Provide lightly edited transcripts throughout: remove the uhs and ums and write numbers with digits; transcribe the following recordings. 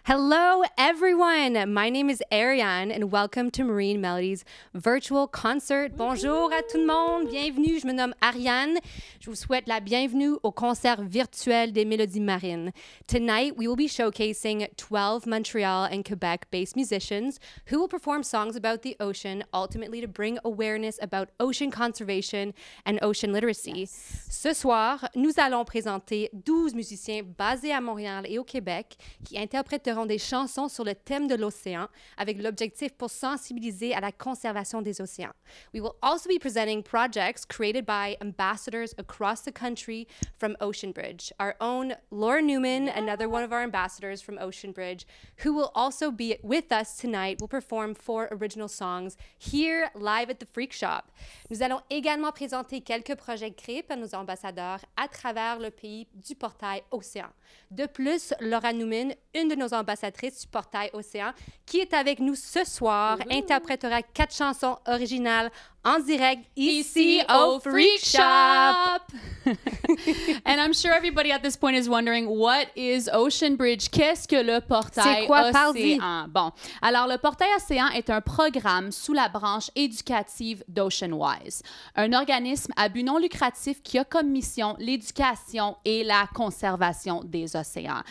Hello, everyone. My name is Ariane, and welcome to Marine Melodies virtual concert. Bonjour à tout le monde. Bienvenue. Je me nomme Ariane. Je vous souhaite la bienvenue au concert virtuel des Mélodies marines. Tonight, we will be showcasing 12 Montreal and Quebec-based musicians who will perform songs about the ocean, ultimately to bring awareness about ocean conservation and ocean literacy. Yes. Ce soir, nous allons présenter 12 musiciens basés à Montréal et au Québec qui interpréteront des chansons sur le thème de l'océan avec l'objectif pour sensibiliser à la conservation des océans. We will also be presenting projects created by ambassadors across the country from Ocean Bridge. Our own Laura Newman, another one of our ambassadors from Ocean Bridge, who will also be with us tonight, will perform 4 original songs here live at the Freak Shop. Nous allons également présenter quelques projets créés par nos ambassadeurs à travers le pays du portail Océan. De plus, Laura Newman, une de nos ambassadrices du portail Océan, qui est avec nous ce soir, interprétera 4 chansons originales en direct ici au Freak Shop. And I'm sure everybody at this point is wondering, what is Ocean Bridge? Qu'est-ce que le portail Océan? Bon, alors le portail Océan est un programme sous la branche éducative d'OceanWise, un organisme à but non lucratif qui a comme mission l'éducation et la conservation des océans.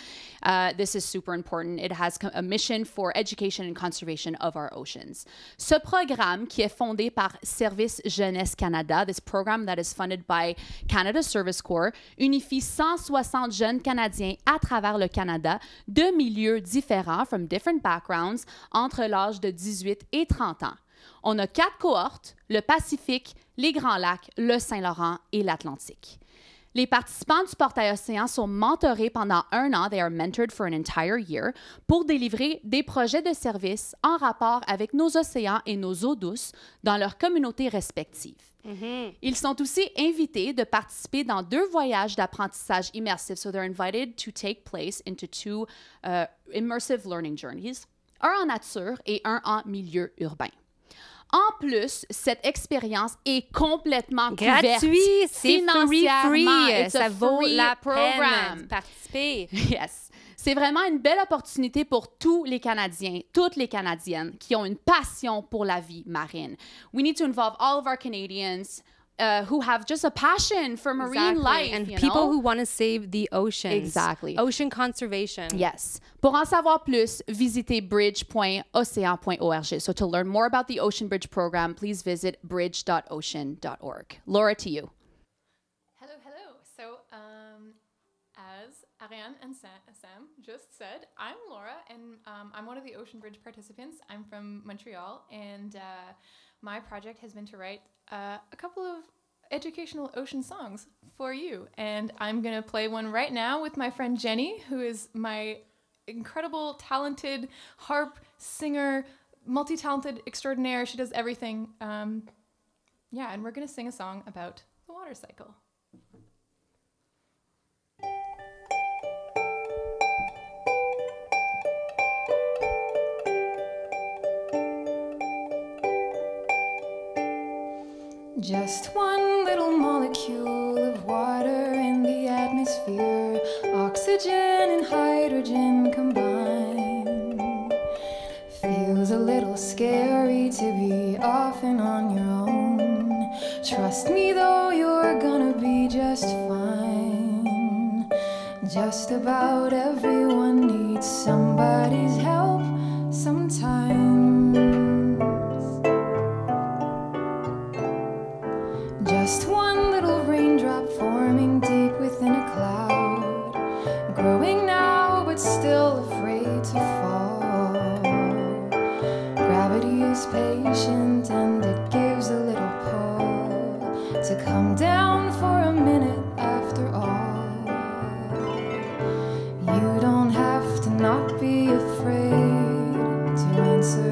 This is super important. It has a mission for education and conservation of our oceans. Ce programme, qui est fondé par Service Jeunesse Canada, this program that is funded by Canada Service Corps, unifie 160 jeunes Canadiens à travers le Canada de milieux différents, from different backgrounds, entre l'âge de 18 et 30 ans. On a 4 cohortes, le Pacifique, les Grands Lacs, le Saint-Laurent et l'Atlantique. Les participants du portail Océan sont mentorés pendant 1 an, they are mentored for an entire year, pour délivrer des projets de service en rapport avec nos océans et nos eaux douces dans leurs communautés respectives. Ils sont aussi invités de participer dans 2 voyages d'apprentissage immersif, so they're invited to take place into 2 immersive learning journeys, un en nature et un en milieu urbain. En plus, cette expérience est complètement couverte. Gratuit, c'est free. Ça vaut la peine de participer. Yes. C'est vraiment une belle opportunité pour tous les Canadiens, toutes les Canadiennes qui ont une passion pour la vie marine. We need to involve all of our Canadians who have just a passion for marine life. And people who want to save the oceans. Exactly. Ocean conservation. Yes. Pour en savoir plus, visitez bridge.ocean.org. So to learn more about the Ocean Bridge program, please visit bridge.ocean.org. Laura, to you. Hello. So, as Ariane and Sam just said, I'm Laura, and I'm one of the Ocean Bridge participants. I'm from Montreal, and my project has been to write a couple of educational ocean songs for you. And I'm going to play one right now with my friend Jenny, who is my incredible, talented harp singer, multi-talented extraordinaire. She does everything. And we're going to sing a song about the water cycle. Just one little molecule of water in the atmosphere, oxygen and hydrogen combined. Feels a little scary to be off and on your own. Trust me though, you're gonna be just fine. Just about everyone needs somebody's help sometimes. Just one little raindrop forming deep within a cloud, growing now but still afraid to fall. Gravity is patient and it gives a little pull to come down for a minute after all. You don't have to not be afraid to answer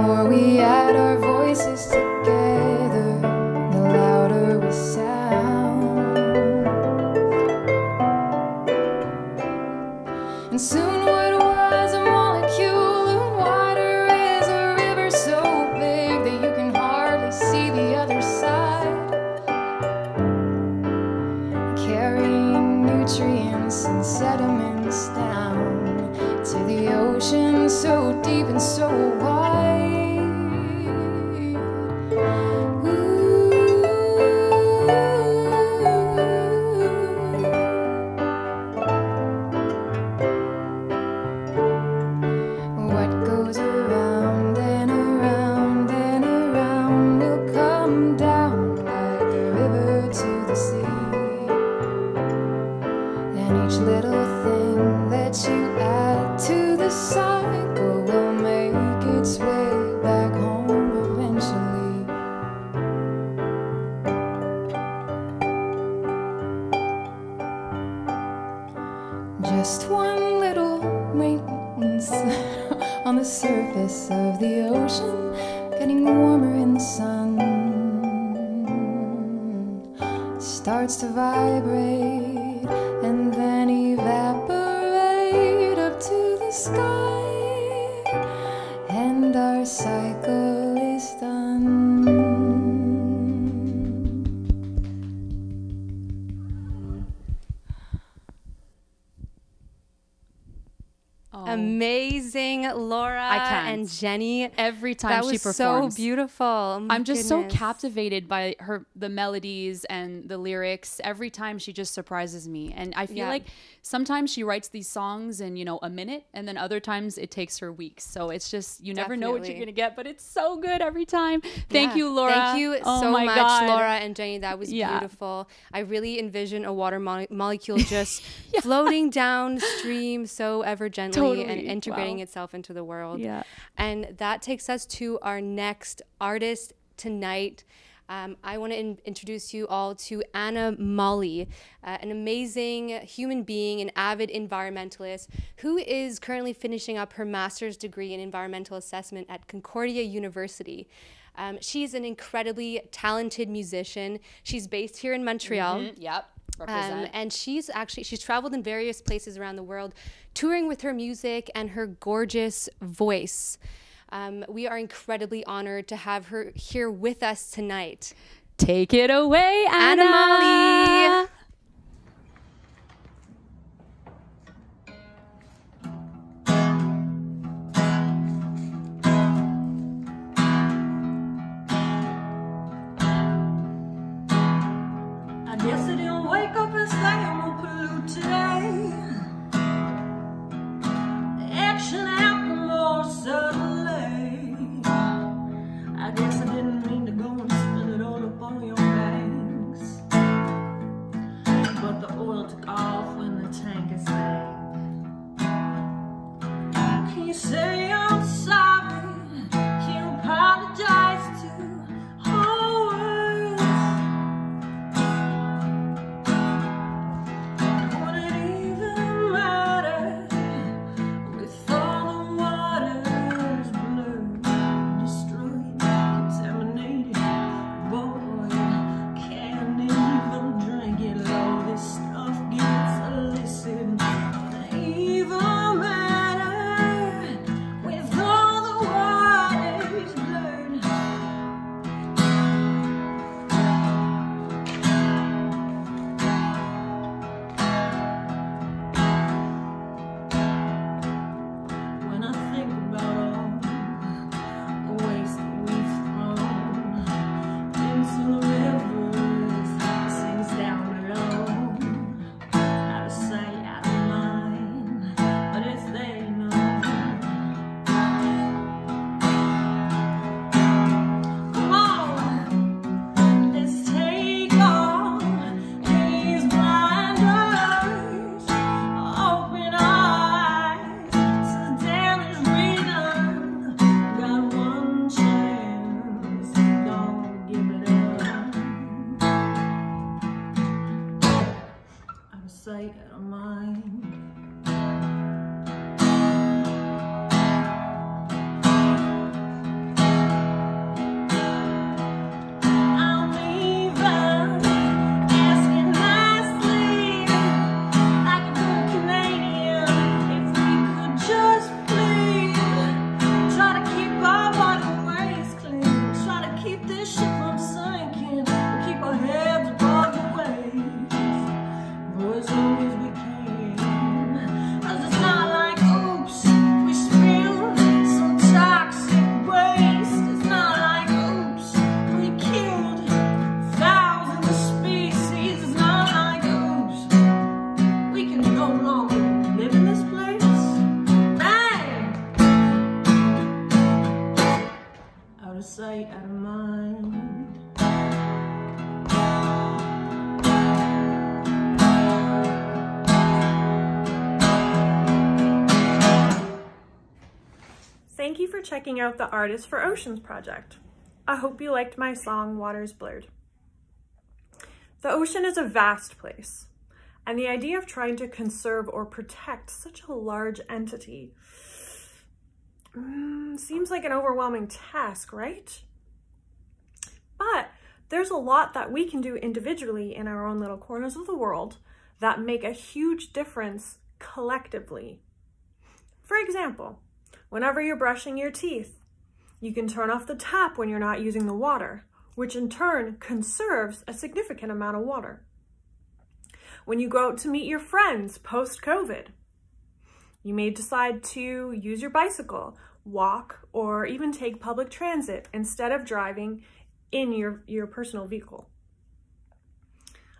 more we add our voices together, the louder we sound. And soon what was a molecule of water is a river so big that you can hardly see the other side, carrying nutrients and sediments down to the ocean so deep and so wide. What goes around and around and around will come down like a river to the sea. And each little thing that you add to the cycle will make its way back home eventually. Just one little maintenance on the surface of the ocean, getting warmer in the sun, starts to vibrate and then evaporate up to the sky, and our cycle is done. Amazing, Laura and Jenny. Every time that she was performs, so beautiful. Oh my I'm just so goodness. captivated by the melodies and the lyrics. Every time she just surprises me, and I feel like sometimes she writes these songs in a minute, and then other times it takes her weeks. So it's just you never know what you're gonna get, but it's so good every time. Thank you, Laura. Thank you so my much, God. Laura and Jenny. That was beautiful. I really envision a water molecule just floating downstream so ever gently and integrating itself into the world. Yeah. And that takes us to our next artist tonight. I want to introduce you all to Anna Molly, an amazing human being, an avid environmentalist who is currently finishing up her master's degree in environmental assessment at Concordia University. She's an incredibly talented musician. She's based here in Montreal. Yep. Represent. And she's traveled in various places around the world, touring with her music and her gorgeous voice. We are incredibly honored to have her here with us tonight. Take it away, Anna Molly. I guess I didn't wake up and say I'm gonna pollute today. Action happened more suddenly. I guess I didn't mean to go and spill it all up on your banks. But the oil took off when the tanker sank. Can you say I'm sorry? Can you apologize to always? What it Out of sight, out of mind. Thank you for checking out the Artists for Oceans project. I hope you liked my song, Waters Blurred. The ocean is a vast place, and the idea of trying to conserve or protect such a large entity seems like an overwhelming task, right? But there's a lot that we can do individually in our own little corners of the world that make a huge difference collectively. For example, whenever you're brushing your teeth, you can turn off the tap when you're not using the water, which in turn conserves a significant amount of water. When you go out to meet your friends post-COVID, you may decide to use your bicycle, walk, or even take public transit instead of driving in your personal vehicle.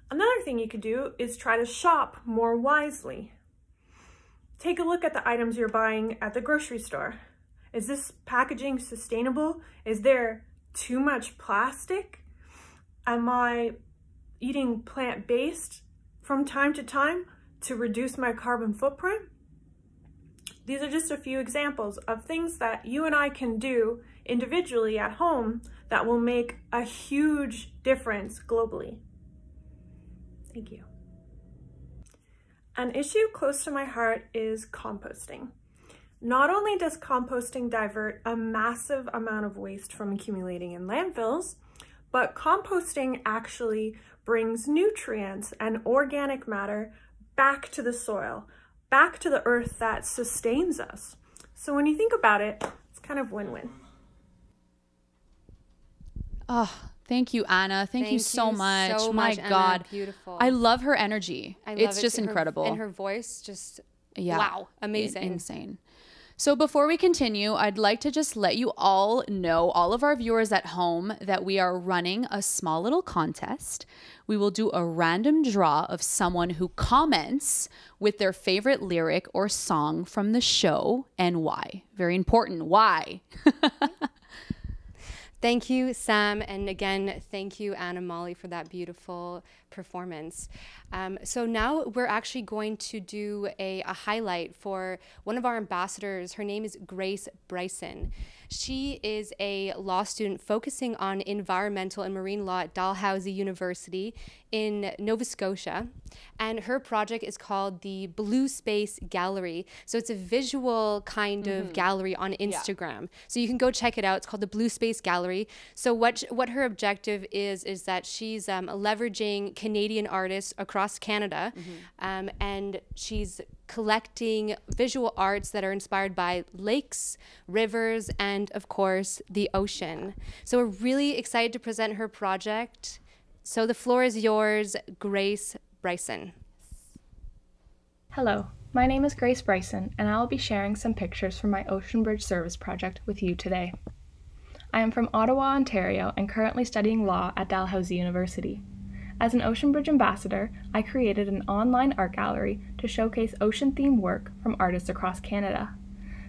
Another thing you could do is try to shop more wisely. Take a look at the items you're buying at the grocery store. Is this packaging sustainable? Is there too much plastic? Am I eating plant-based from time to time to reduce my carbon footprint? These are just a few examples of things that you and I can do individually at home that will make a huge difference globally. Thank you. An issue close to my heart is composting. Not only does composting divert a massive amount of waste from accumulating in landfills, but composting actually brings nutrients and organic matter back to the soil, back to the earth that sustains us. So when you think about it, it's kind of win-win. Oh, thank you, Anna. Thank you so much. So My much, Anna. God. Beautiful. I love her energy. I love It's it just too. incredible. And her voice, just, Yeah. wow, amazing. Insane. So before we continue, I'd like to just let you all know, all of our viewers at home, that we are running a small little contest. We will do a random draw of someone who comments with their favorite lyric or song from the show and why. Very important, why? Thank you, Sam. And again, thank you, Anna Molly, for that beautiful performance. So now we're actually going to do a highlight for one of our ambassadors. Her name is Grace Bryson. She is a law student focusing on environmental and marine law at Dalhousie University in Nova Scotia. And her project is called the Blue Space Gallery. So it's a visual kind of gallery on Instagram. Yeah. So you can go check it out. It's called the Blue Space Gallery. So what her objective is that she's leveraging Canadian artists across Canada, and she's collecting visual arts that are inspired by lakes, rivers, and of course the ocean. So we're really excited to present her project. So the floor is yours, Grace Bryson. Hello, my name is Grace Bryson, and I will be sharing some pictures from my Ocean Bridge Service project with you today. I am from Ottawa, Ontario, and currently studying law at Dalhousie University. As an Ocean Bridge ambassador, I created an online art gallery to showcase ocean-themed work from artists across Canada.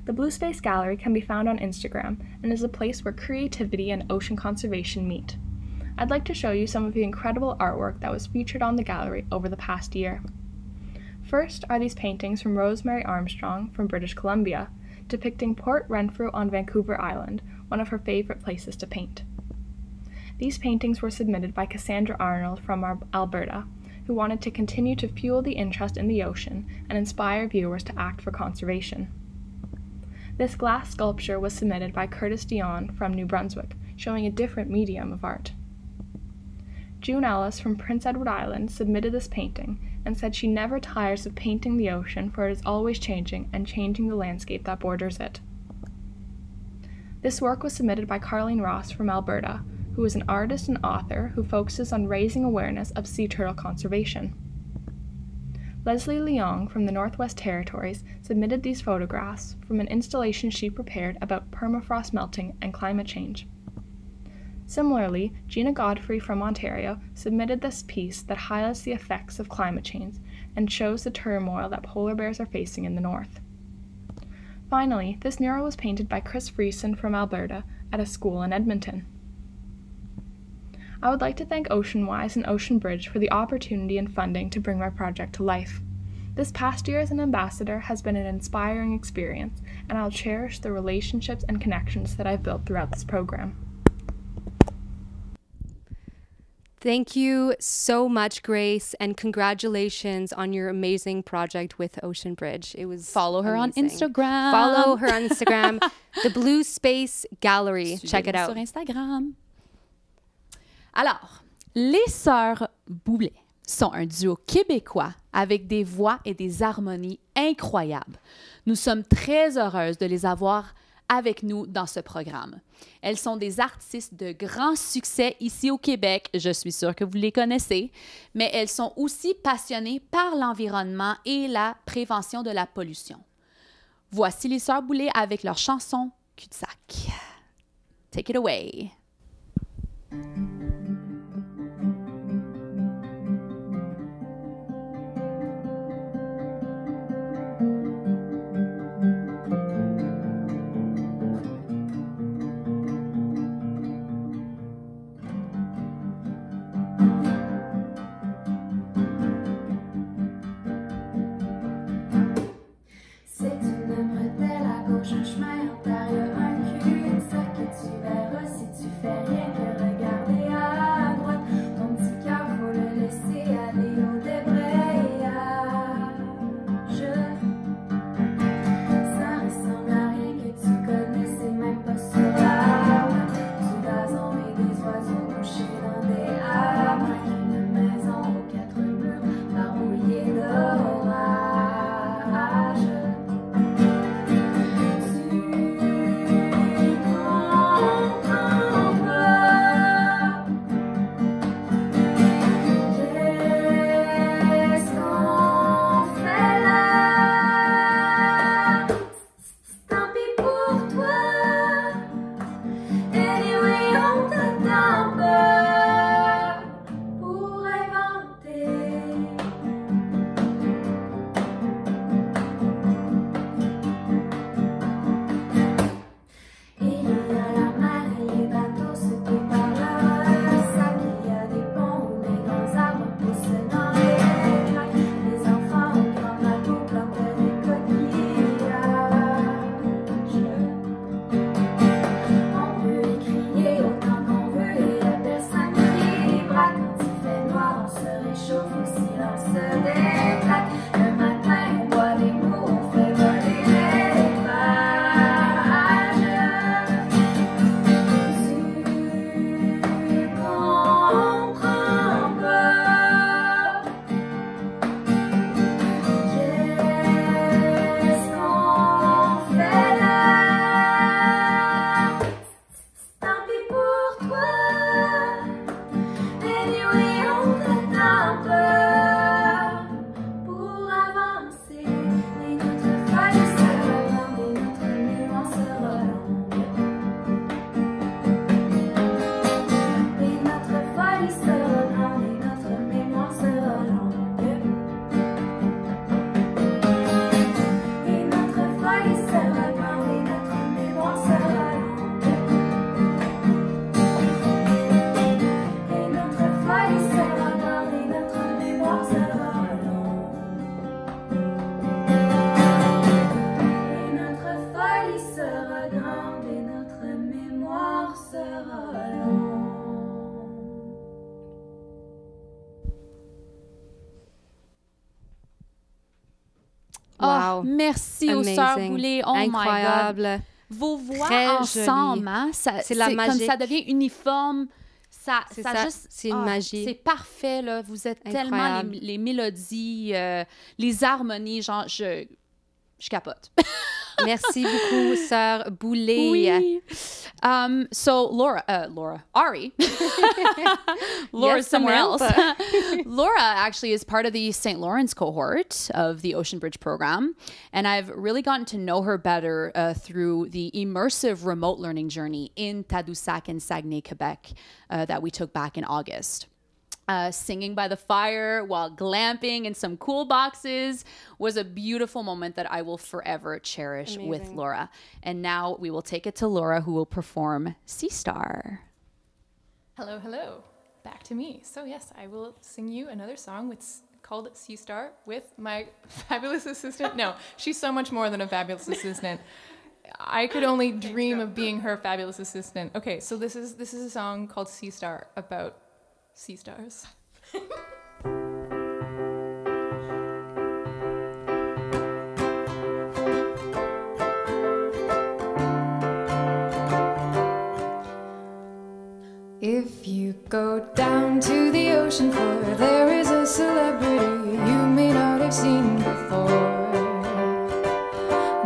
The Blue Space Gallery can be found on Instagram and is a place where creativity and ocean conservation meet. I'd like to show you some of the incredible artwork that was featured on the gallery over the past year. First are these paintings from Rosemary Armstrong from British Columbia, depicting Port Renfrew on Vancouver Island, one of her favorite places to paint. These paintings were submitted by Cassandra Arnold from Alberta, who wanted to continue to fuel the interest in the ocean and inspire viewers to act for conservation. This glass sculpture was submitted by Curtis Dion from New Brunswick, showing a different medium of art. June Ellis from Prince Edward Island submitted this painting and said she never tires of painting the ocean, for it is always changing and changing the landscape that borders it. This work was submitted by Carleen Ross from Alberta, who is an artist and author who focuses on raising awareness of sea turtle conservation. Leslie Leong from the Northwest Territories submitted these photographs from an installation she prepared about permafrost melting and climate change. Similarly, Gina Godfrey from Ontario submitted this piece that highlights the effects of climate change and shows the turmoil that polar bears are facing in the north. Finally, this mural was painted by Chris Friesen from Alberta at a school in Edmonton. I would like to thank OceanWise and Ocean Bridge for the opportunity and funding to bring my project to life. This past year as an ambassador has been an inspiring experience, and I'll cherish the relationships and connections that I've built throughout this program. Thank you so much, Grace, and congratulations on your amazing project with Ocean Bridge. It was Follow her amazing. on Instagram. Follow her on Instagram, the Blue Space Gallery. Check it out. Sur Instagram. Alors, les Sœurs Boulay sont un duo québécois avec des voix et des harmonies incroyables. Nous sommes très heureuses de les avoir avec nous dans ce programme. Elles sont des artistes de grand succès ici au Québec, je suis sûre que vous les connaissez, mais elles sont aussi passionnées par l'environnement et la prévention de la pollution. Voici les Sœurs Boulay avec leur chanson Cul-de-sac. Take it away. Un chemin en terre, y a un cul-de-sac que tu verras si tu fais rien que regarder à droite. Ton petit cœur, faut le laisser aller au débrayage. Ça ressemble à rien que tu connais, c'est même pas sur la route. Du gazon et des oiseaux couchés dans des hamacs. Une maison aux quatre murs, barbouillée d'orage. Wow. Oh, merci aux Sœurs Boulay. Oh incroyable. My God. Vos voix très ensemble, hein, c'est la magie. Comme ça devient uniforme. C'est une magie. C'est parfait, là. Vous êtes tellement les mélodies, les harmonies, genre, je capote. Merci beaucoup, Sœur Boulay. Oui. So Ari, Laura's somewhere else. Laura actually is part of the St. Lawrence cohort of the Ocean Bridge program, and I've really gotten to know her better through the immersive remote learning journey in Tadoussac and Saguenay, Quebec that we took back in August. singing by the fire while glamping in some cool boxes was a beautiful moment that I will forever cherish with Laura. And now we will take it to Laura, who will perform Sea Star. Hello, hello. Back to me. So yes, I will sing you another song called Sea Star with my fabulous assistant. No, she's so much more than a fabulous assistant. I could only dream of being her fabulous assistant. Okay, so this is a song called Sea Star about sea stars. If you go down to the ocean floor, there is a celebrity you may not have seen before.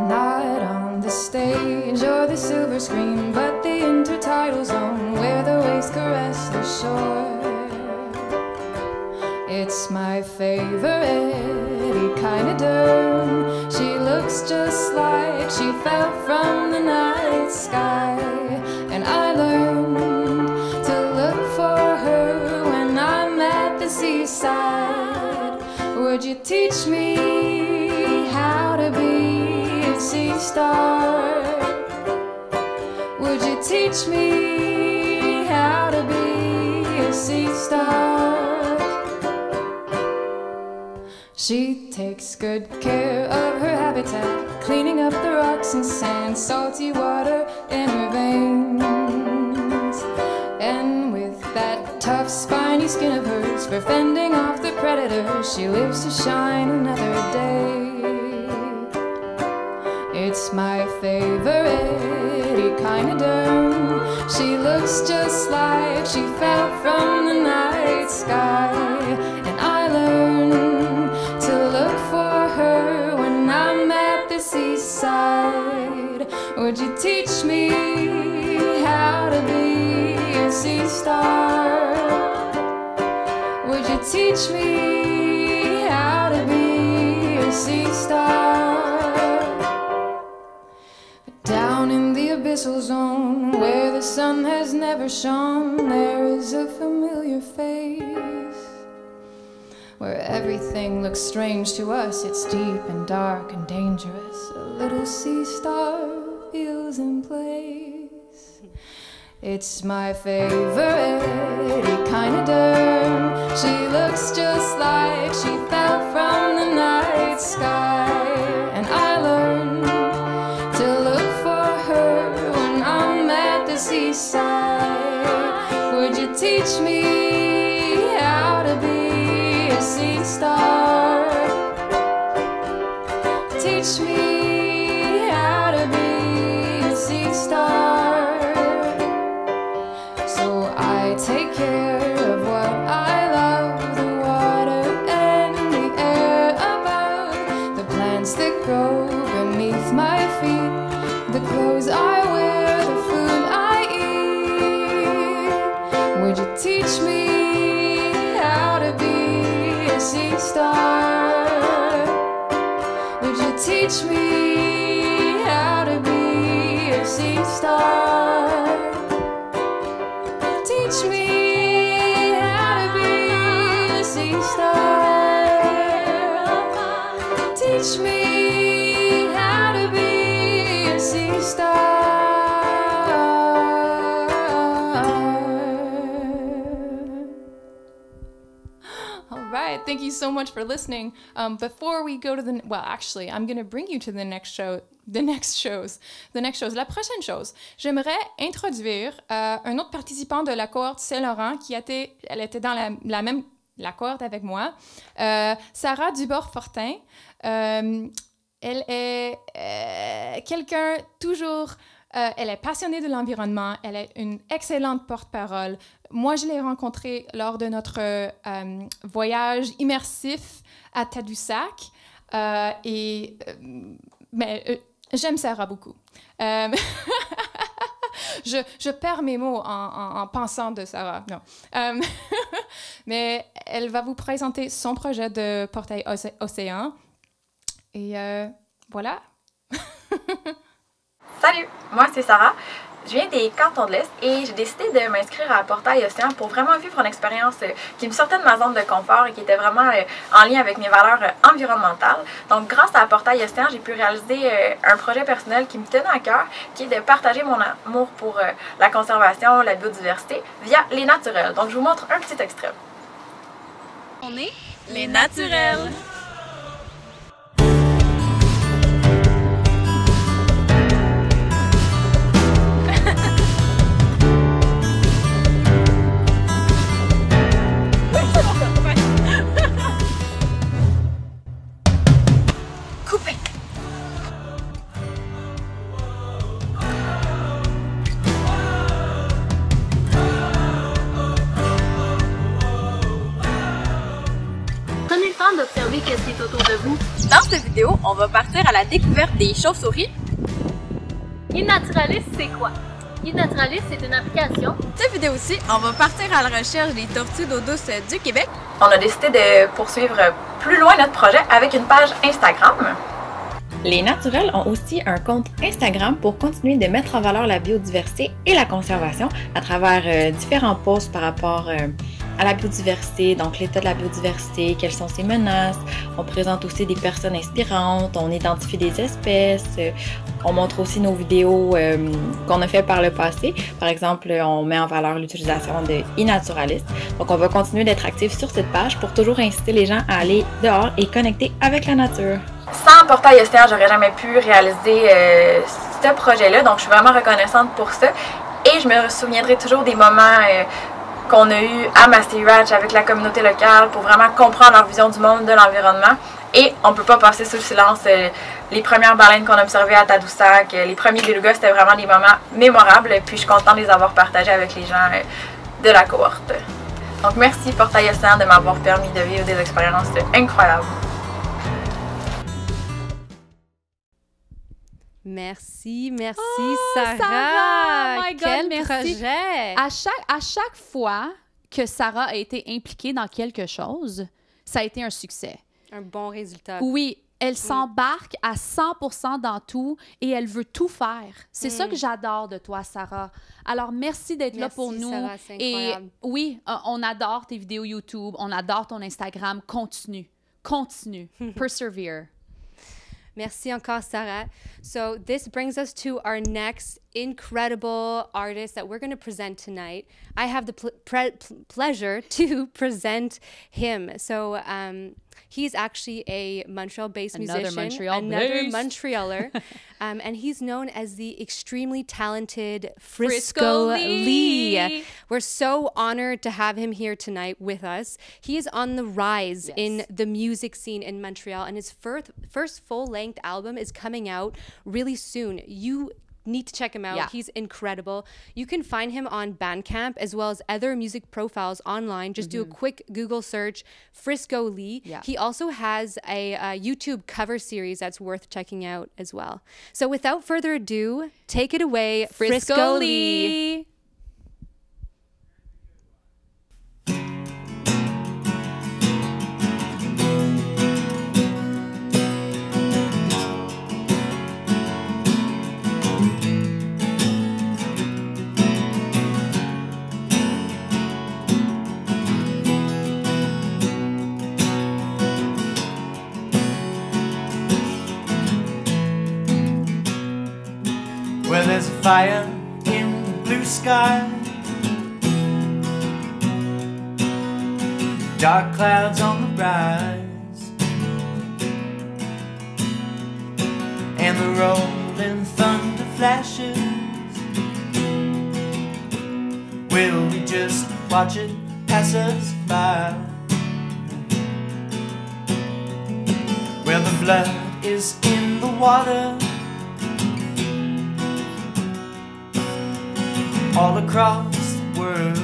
Not on the stage or the silver screen, but the intertidal zone where the waves caress the shore. It's my favorite echinoderm. She looks just like she fell from the night sky. And I learned to look for her when I'm at the seaside. Would you teach me how to be a sea star? Would you teach me how to be a sea star? She takes good care of her habitat, cleaning up the rocks and sand, salty water in her veins. And with that tough spiny skin of hers, for fending off the predators, she lives to shine another day. It's my favorite echinoderm. She looks just like she fell from the night sky. And I learned to look for her when I'm at the seaside. Would you teach me how to be a sea star? Would you teach me how to be a sea star? Down in the abyssal zone where the sun has never shone, there is a familiar face. Where everything looks strange to us, it's deep and dark and dangerous. A little sea star feels in place. It's my favorite echinoderm. She looks just like she fell from the night sky. And I learned to look for her when I'm at the seaside. Would you teach me how to be a sea star? Teach me how to be a sea star. So I take care of what I love, the water and the air above, the plants that grow beneath my feet, the clothes I wear, the food I eat. Would you teach me how to be a sea star? Would you teach me how to be a sea star? Teach me how to be a sea star. Teach me how to be a sea star. All right, thank you so much for listening. Before we go to actually, I'm going to bring you to the next shows. La prochaine chose, j'aimerais introduire un autre participant de la cohorte Saint-Laurent elle était dans la cohorte avec moi, Sarah Dubord-Fortin. Elle est quelqu'un toujours... elle est passionnée de l'environnement, elle est une excellente porte-parole. Moi, je l'ai rencontrée lors de notre voyage immersif à Tadoussac. J'aime Sarah beaucoup. Je perds mes mots en pensant de Sarah. Non. Mais elle va vous présenter son projet de portail océan. Et voilà. Salut, moi c'est Sarah. Je viens des Cantons de l'Est et j'ai décidé de m'inscrire à Portail Océan pour vraiment vivre une expérience qui me sortait de ma zone de confort et qui était vraiment en lien avec mes valeurs environnementales. Donc grâce à Portail Océan, j'ai pu réaliser un projet personnel qui me tenait à cœur, qui est de partager mon amour pour la conservation, la biodiversité via les naturels. Donc je vous montre un petit extrait. On est les naturels. Prenez le temps d'observer ce qui est autour de vous. Dans cette vidéo, on va partir à la découverte des chauves-souris. iNaturalist, c'est quoi? iNaturalist, c'est une application. Cette vidéo aussi, on va partir à la recherche des tortues d'eau douce du Québec. On a décidé de poursuivre plus loin notre projet avec une page Instagram. Les naturels ont aussi un compte Instagram pour continuer de mettre en valeur la biodiversité et la conservation à travers différents posts par rapport à la biodiversité, donc l'état de la biodiversité, quelles sont ses menaces. On présente aussi des personnes inspirantes, on identifie des espèces, on montre aussi nos vidéos qu'on a fait par le passé. Par exemple, on met en valeur l'utilisation de iNaturalist. Donc on va continuer d'être actifs sur cette page pour toujours inciter les gens à aller dehors et connecter avec la nature. Sans Portail Océan, j'aurais jamais pu réaliser ce projet-là, donc je suis vraiment reconnaissante pour ça. Et je me souviendrai toujours des moments qu'on a eu à Massey Ranch avec la communauté locale pour vraiment comprendre leur vision du monde, de l'environnement. Et on ne peut pas passer sous le silence les premières baleines qu'on a observées à Tadoussac, les premiers belugas, c'était vraiment des moments mémorables. Puis je suis contente de les avoir partagés avec les gens de la cohorte. Donc merci Portail Océan de m'avoir permis de vivre des expériences incroyables. Merci, Sarah. Sarah. My God, Quel merci. projet! À chaque fois que Sarah a été impliquée dans quelque chose, ça a été un succès. Un bon résultat. Oui, elle s'embarque à 100% dans tout et elle veut tout faire. C'est ça que j'adore de toi, Sarah. Alors, merci d'être là pour nous. Sarah, c'est et incroyable. oui, on adore tes vidéos YouTube, on adore ton Instagram. Continue. Persevere. Merci encore, Sarah. So this brings us to our next incredible artist that we're going to present tonight. I have the pleasure to present him. So he's actually a Montreal-based musician. Another Montrealer. And he's known as the extremely talented Frisco Lee. We're so honored to have him here tonight with us. He is on the rise in the music scene in Montreal, and his first full-length album is coming out really soon. You need to check him out. He's incredible. You can find him on Bandcamp as well as other music profiles online. Just do a quick Google search, Frisco Lee. He also has a YouTube cover series that's worth checking out as well. So without further ado, take it away, Frisco Lee. Where there's a fire in the blue sky, dark clouds on the rise, and the rolling thunder flashes. Will we just watch it pass us by? Where the blood is in the water, all across the world.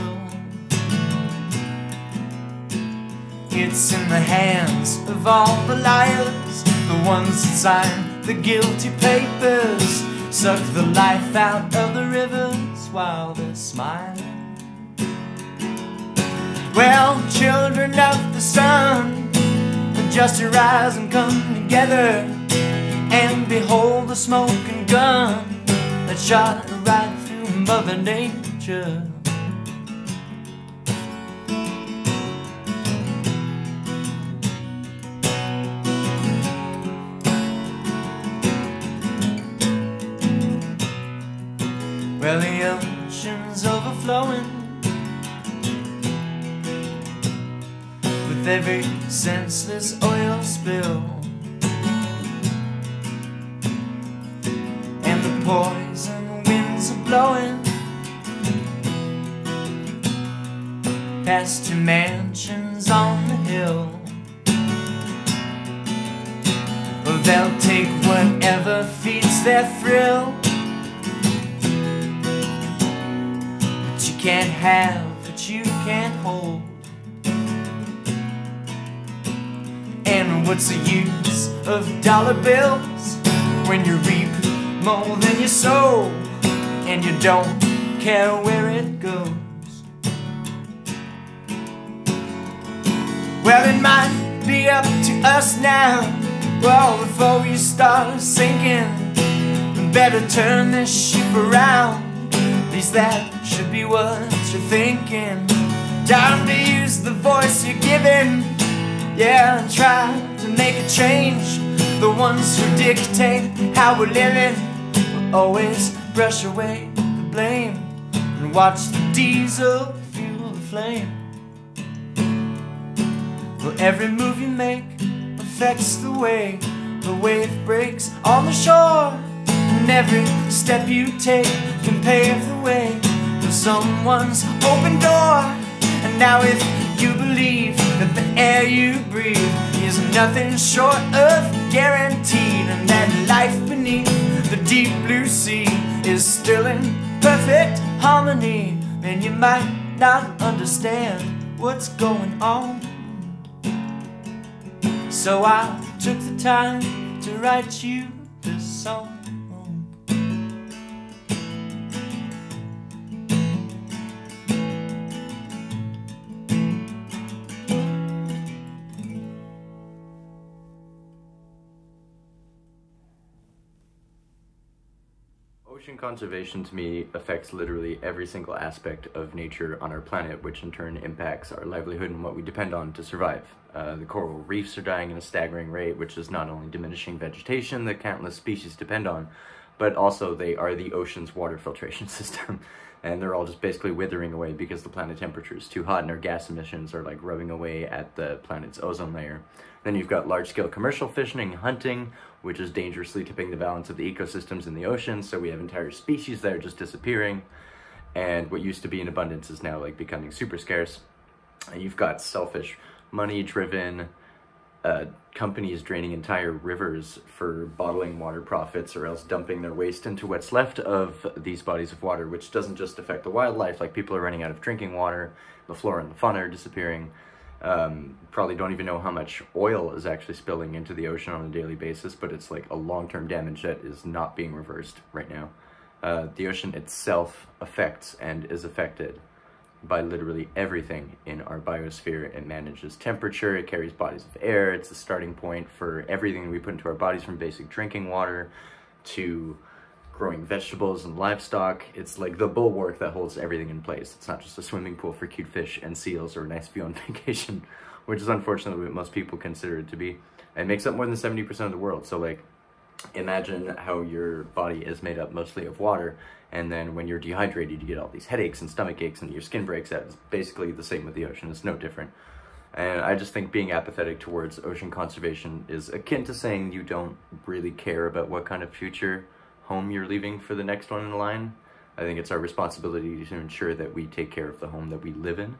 It's in the hands of all the liars, the ones that sign the guilty papers, suck the life out of the rivers while they're smiling. Well, children of the sun, just arise and come together, and behold the smoking gun that shot right through Mother Nature. Well, the ocean's overflowing with every senseless oil spill, and the poison winds are blowing past your mansions on the hill. Well, they'll take whatever feeds their thrill. Can't have what you can't hold. And what's the use of dollar bills when you reap more than you sow, and you don't care where it goes? Well, it might be up to us now. Well, before we start sinking, we better turn this ship around. At least that should be what you're thinking. Time to use the voice you're given. Yeah, and try to make a change. The ones who dictate how we're living will always brush away the blame and watch the diesel fuel the flame. Well, every move you make affects the way the wave breaks on the shore, and every step you take can pave the way to someone's open door. And now if you believe that the air you breathe is nothing short of guaranteed, and that life beneath the deep blue sea is still in perfect harmony, then you might not understand what's going on. So I took the time to write you this song. Ocean conservation to me affects literally every single aspect of nature on our planet, which in turn impacts our livelihood and what we depend on to survive. The coral reefs are dying at a staggering rate, which is not only diminishing vegetation that countless species depend on, but also they are the ocean's water filtration system. And they're all just basically withering away because the planet temperature is too hot and our gas emissions are like rubbing away at the planet's ozone layer. Then you've got large-scale commercial fishing and hunting, which is dangerously tipping the balance of the ecosystems in the ocean, so we have entire species that are just disappearing, and what used to be in abundance is now like becoming super scarce. And you've got selfish, money-driven companies draining entire rivers for bottling water profits, or else dumping their waste into what's left of these bodies of water, which doesn't just affect the wildlife, like people are running out of drinking water, the flora and the fauna are disappearing. Probably don't even know how much oil is actually spilling into the ocean on a daily basis, but it's like a long-term damage that is not being reversed right now. The ocean itself affects and is affected by literally everything in our biosphere. It manages temperature, it carries bodies of air, it's the starting point for everything we put into our bodies, from basic drinking water to growing vegetables and livestock. It's like the bulwark that holds everything in place. It's not just a swimming pool for cute fish and seals or a nice view on vacation, which is unfortunately what most people consider it to be. It makes up more than 70% of the world. So like, imagine how your body is made up mostly of water, and then when you're dehydrated, you get all these headaches and stomach aches and your skin breaks out. It's basically the same with the ocean. It's no different. And I just think being apathetic towards ocean conservation is akin to saying you don't really care about what kind of future home you're leaving for the next one in line. I think it's our responsibility to ensure that we take care of the home that we live in.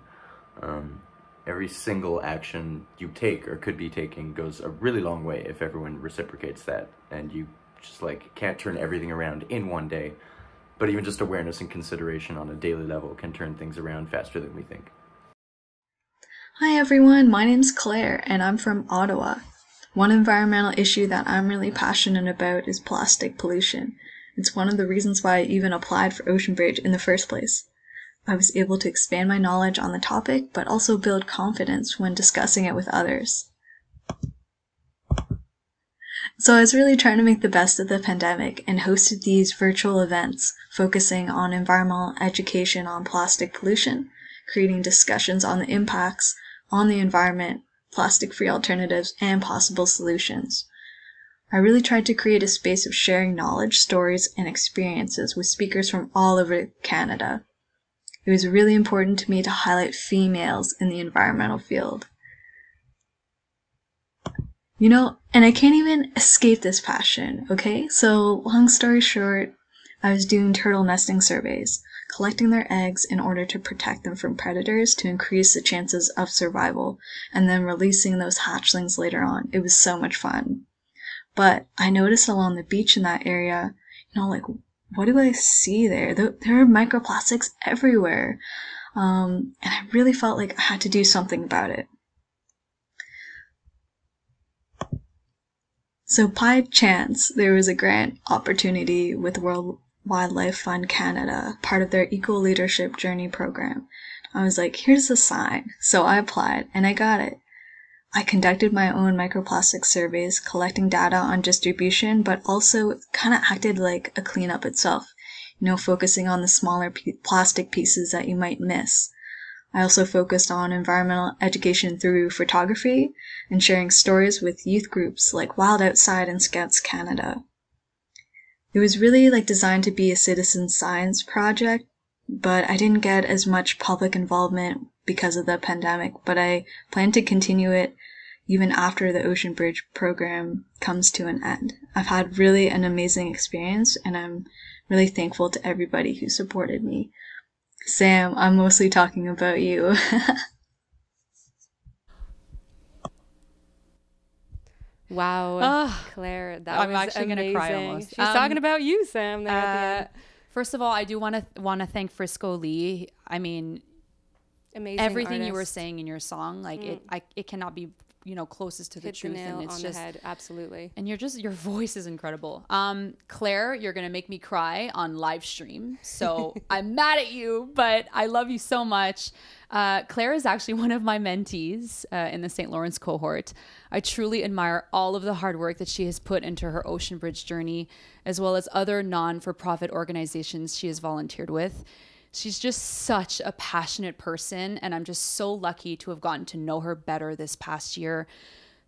Every single action you take or could be taking goes a really long way if everyone reciprocates that, and you just like can't turn everything around in one day, but even just awareness and consideration on a daily level can turn things around faster than we think. Hi everyone, my name's Claire and I'm from Ottawa. One environmental issue that I'm really passionate about is plastic pollution. It's one of the reasons why I even applied for Ocean Bridge in the first place. I was able to expand my knowledge on the topic, but also build confidence when discussing it with others. So I was really trying to make the best of the pandemic and hosted these virtual events focusing on environmental education on plastic pollution, creating discussions on the impacts on the environment, plastic-free alternatives, and possible solutions. I really tried to create a space of sharing knowledge, stories, and experiences with speakers from all over Canada. It was really important to me to highlight females in the environmental field. You know, and I can't even escape this passion, okay? So, long story short, I was doing turtle nesting surveys, collecting their eggs in order to protect them from predators to increase the chances of survival, and then releasing those hatchlings later on. It was so much fun. But I noticed along the beach in that area, you know, like, what do I see there? There are microplastics everywhere. And I really felt like I had to do something about it. So by chance, there was a grant opportunity with World Wildlife Fund Canada, part of their Eco Leadership Journey program. I was like, here's a sign. So I applied and I got it. I conducted my own microplastic surveys, collecting data on distribution, but also kind of acted like a cleanup itself, you know, focusing on the smaller plastic pieces that you might miss. I also focused on environmental education through photography and sharing stories with youth groups like Wild Outside and Scouts Canada. It was really like designed to be a citizen science project, but I didn't get as much public involvement because of the pandemic, but I plan to continue it even after the Ocean Bridge program comes to an end. I've had really an amazing experience, and I'm really thankful to everybody who supported me. Sam, I'm mostly talking about you. Wow, Claire, that I'm was actually amazing. Gonna cry almost. She's talking about you, Sam. There at the end. First of all, I do want to thank Frisco Lee. I mean, amazing everything artist. You were saying in your song, like it cannot be, you know, closest to the truth. The nail and it's on just the head. Absolutely. And your voice is incredible. Claire, you're gonna make me cry on live stream, so I'm mad at you, but I love you so much. Claire is actually one of my mentees in the St. Lawrence cohort. I truly admire all of the hard work that she has put into her Ocean Bridge journey, as well as other non-for-profit organizations she has volunteered with. She's just such a passionate person, and I'm just so lucky to have gotten to know her better this past year.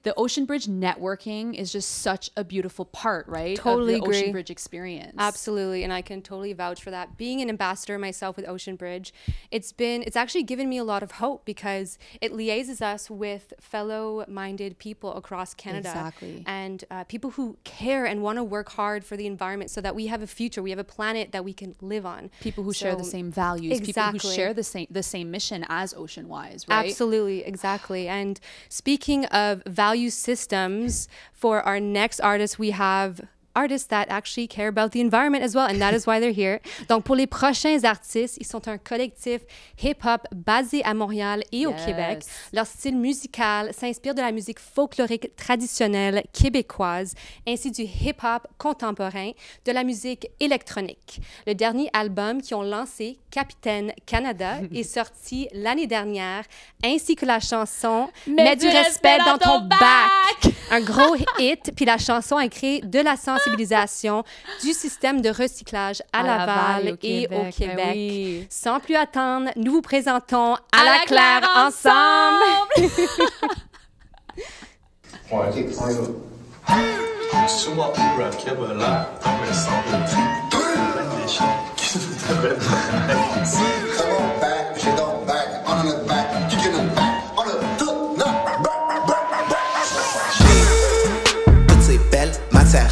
The Ocean Bridge networking is just such a beautiful part, right? Totally of the agree. Ocean Bridge experience. Absolutely, and I can totally vouch for that. Being an ambassador myself with Ocean Bridge, it's actually given me a lot of hope because it liaises us with fellow-minded people across Canada. Exactly. And people who care and want to work hard for the environment so that we have a future, we have a planet that we can live on. People who share the same values, exactly. People who share the same mission as Ocean Wise, right? Absolutely, exactly. And speaking of value systems, for our next artist, we have artists that actually care about the environment as well, and that is why they're here. Donc, pour les prochains artistes, ils sont un collectif hip-hop basé à Montréal et au Québec. Leur style musical s'inspire de la musique folklorique traditionnelle québécoise, ainsi du hip-hop contemporain, de la musique électronique. Le dernier album qu'ils ont lancé, Capitaine Canada, est sorti l'année dernière, ainsi que la chanson Mets du respect dans ton bac. Un gros hit, puis la chanson a créé de la sensibilisation du système de recyclage à Laval et au Québec. Ben oui. Sans plus attendre, nous vous présentons À la Claire ensemble.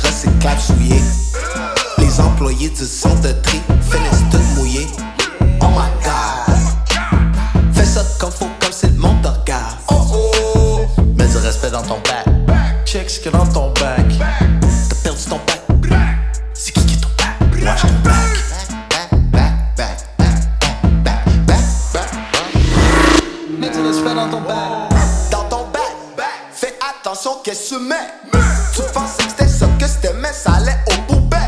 Recyclable souillé. Les employés du centre de tri finissent tout mouillés. Oh my god. Fais ça comme faut, comme c'est le monde te regarde. Oh oh. Mets du respect dans ton bac. Check ce qu'il y a dans ton bac. T'as perdu ton bac. C'est qui est ton bac? Moi j'ai ton bac. Mets du respect dans ton bac. Dans ton bac. Fais attention qu'est-ce que tu mets. Tu pensais que c'était ça que c'était, mais ça allait aux poubelles.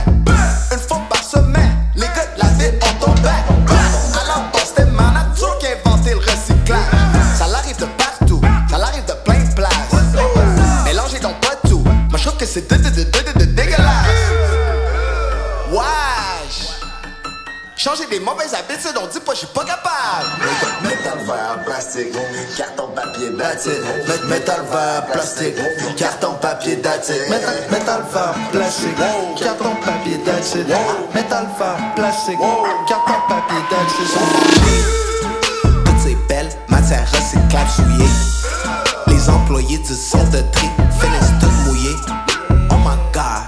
Une fois par semaine, les gars de la ville ont ton bac. Alors bon, c'était ma nature qui a inventé le recyclage. Ça l'arrive de partout, ça l'arrive de plein de places. Mélangez donc pas tout, moi je trouve que c'est sa bite, on dit pas, je suis pas capable. Métal, verre, plastique, carton, papier, that's it. Métal, verre, plastique, carton, papier, that's it. Métal, verre, plastique, carton, papier, that's it. Métal, verre, plastique, carton, papier, that's it. Toutes ces belles matières recyclables souillées. Les employés du centre de tri finissent toutes mouillées. Oh my God.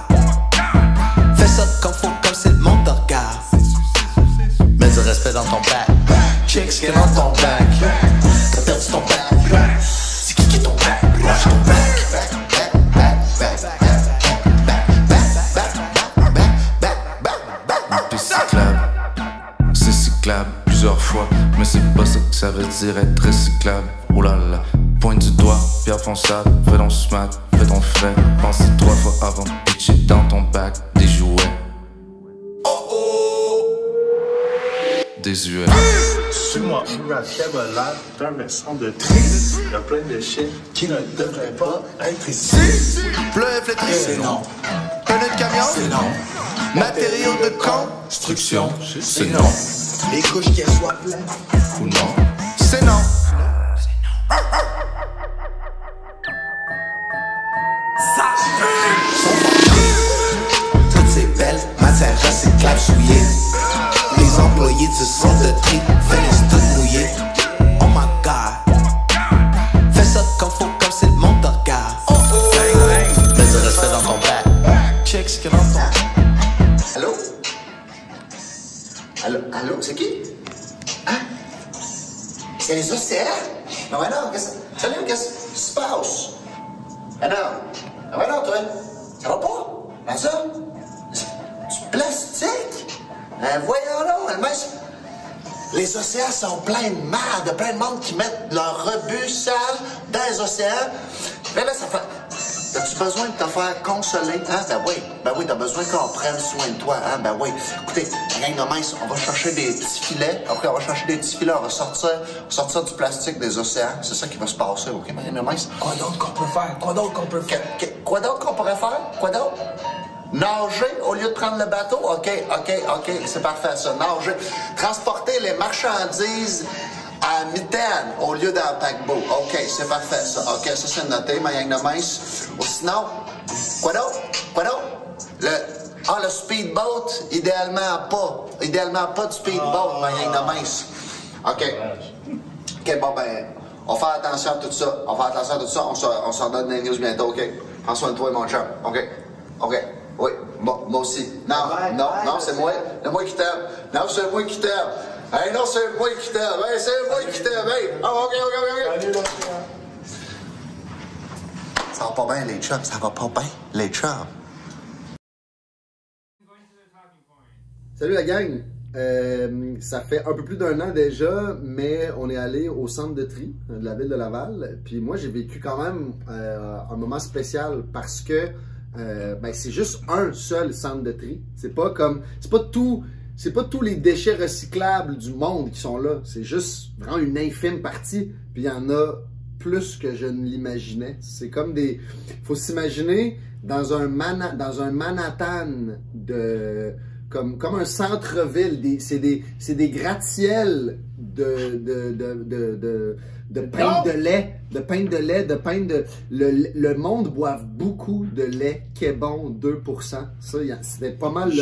Fais ça comme faut, comme si le monde te regarde. Mets du respect dans ton bac. Check ce qu'il y a dans ton bac. T'as perdu ton bac. C'est qui est ton bac? Lâche ton bac. Piste cyclable, c'est cyclable plusieurs fois, mais c'est pas ça que ça veut dire être recyclable. Oh là là, pointe du doigt, pierre fonçable, fais ton smart, fais ton fait. Pense 3 fois avant de pitcher dans ton bac des jouets. Oh oh, désuet. Suis-moi une rafia volante d'un versant de tri. Il y a plein de chiens qui ne devraient pas être ici. Fleuve flétri, c'est non. Pneu de camion, c'est non. Matériaux de construction, c'est non. Les couches qu'elles soient pleines ou non, c'est non. Toutes ces belles matières recyclables souillées. Les employés du centre de tri finissent toutes mouillées. Oh my God. Fais ça comme faut, comme si le monde te regarde. Oh oh. Mets du respect dans ton bac. Check ce qu'il y a dans ton bac. Allô? Allô? C'est qui? Hein? C'est les océans? Ben ouais non, salut, qu'est-ce qui se passe? Ben non, toi, ça va pas? Ben ça? Du plastique? Ben voyons donc, les océans sont pleins de marde, plein de monde qui mettent leur rebut sale dans les océans. Ben là, ça fait... As-tu besoin de te faire consoler? Hein? Ben oui, t'as besoin qu'on prenne soin de toi. Hein? Ben oui. Écoutez, rien de mince, on va chercher des petits filets. Après, on va chercher des petits filets, on va sortir du plastique des océans. C'est ça qui va se passer, OK, rien de mince? Quoi d'autre qu'on peut faire? Quoi d'autre qu'on peut faire? Quoi d'autre qu'on pourrait faire? Quoi d'autre? Nager au lieu de prendre le bateau? OK, c'est parfait ça. Nager. Transporter les marchandises à mitaine au lieu d'un paquebot. OK, c'est parfait ça. OK, ça c'est noté, ma gang de mince. Ou sinon, quoi d'autre? Le speedboat, idéalement pas de speedboat, ma gang de mince. OK, bon ben, on fait attention à tout ça. On s'en donne des news bientôt, OK? Prends soin de toi, mon chum. OK, oui, moi aussi. Non, c'est moi. C'est moi qui t'aime. Non, c'est moi qui t'aime. Hey, non, c'est moi qui t'aime. Hey, c'est moi qui t'aime. Hey, oh, OK. Ça va pas bien, les chums. Ça va pas bien, les chums. Salut la gang. Ça fait un peu plus d'1 an déjà, mais on est allé au centre de tri de la ville de Laval. Puis moi, j'ai vécu quand même un moment spécial parce que c'est juste un seul centre de tri. C'est pas tous les déchets recyclables du monde qui sont là. C'est juste vraiment une infime partie. Puis il y en a plus que je ne l'imaginais. C'est comme des... Faut s'imaginer dans un Manhattan de... Comme un centre-ville. C'est des gratte-ciels de pain de lait, le monde boive beaucoup de lait Québon 2%. Ça, c'était pas mal le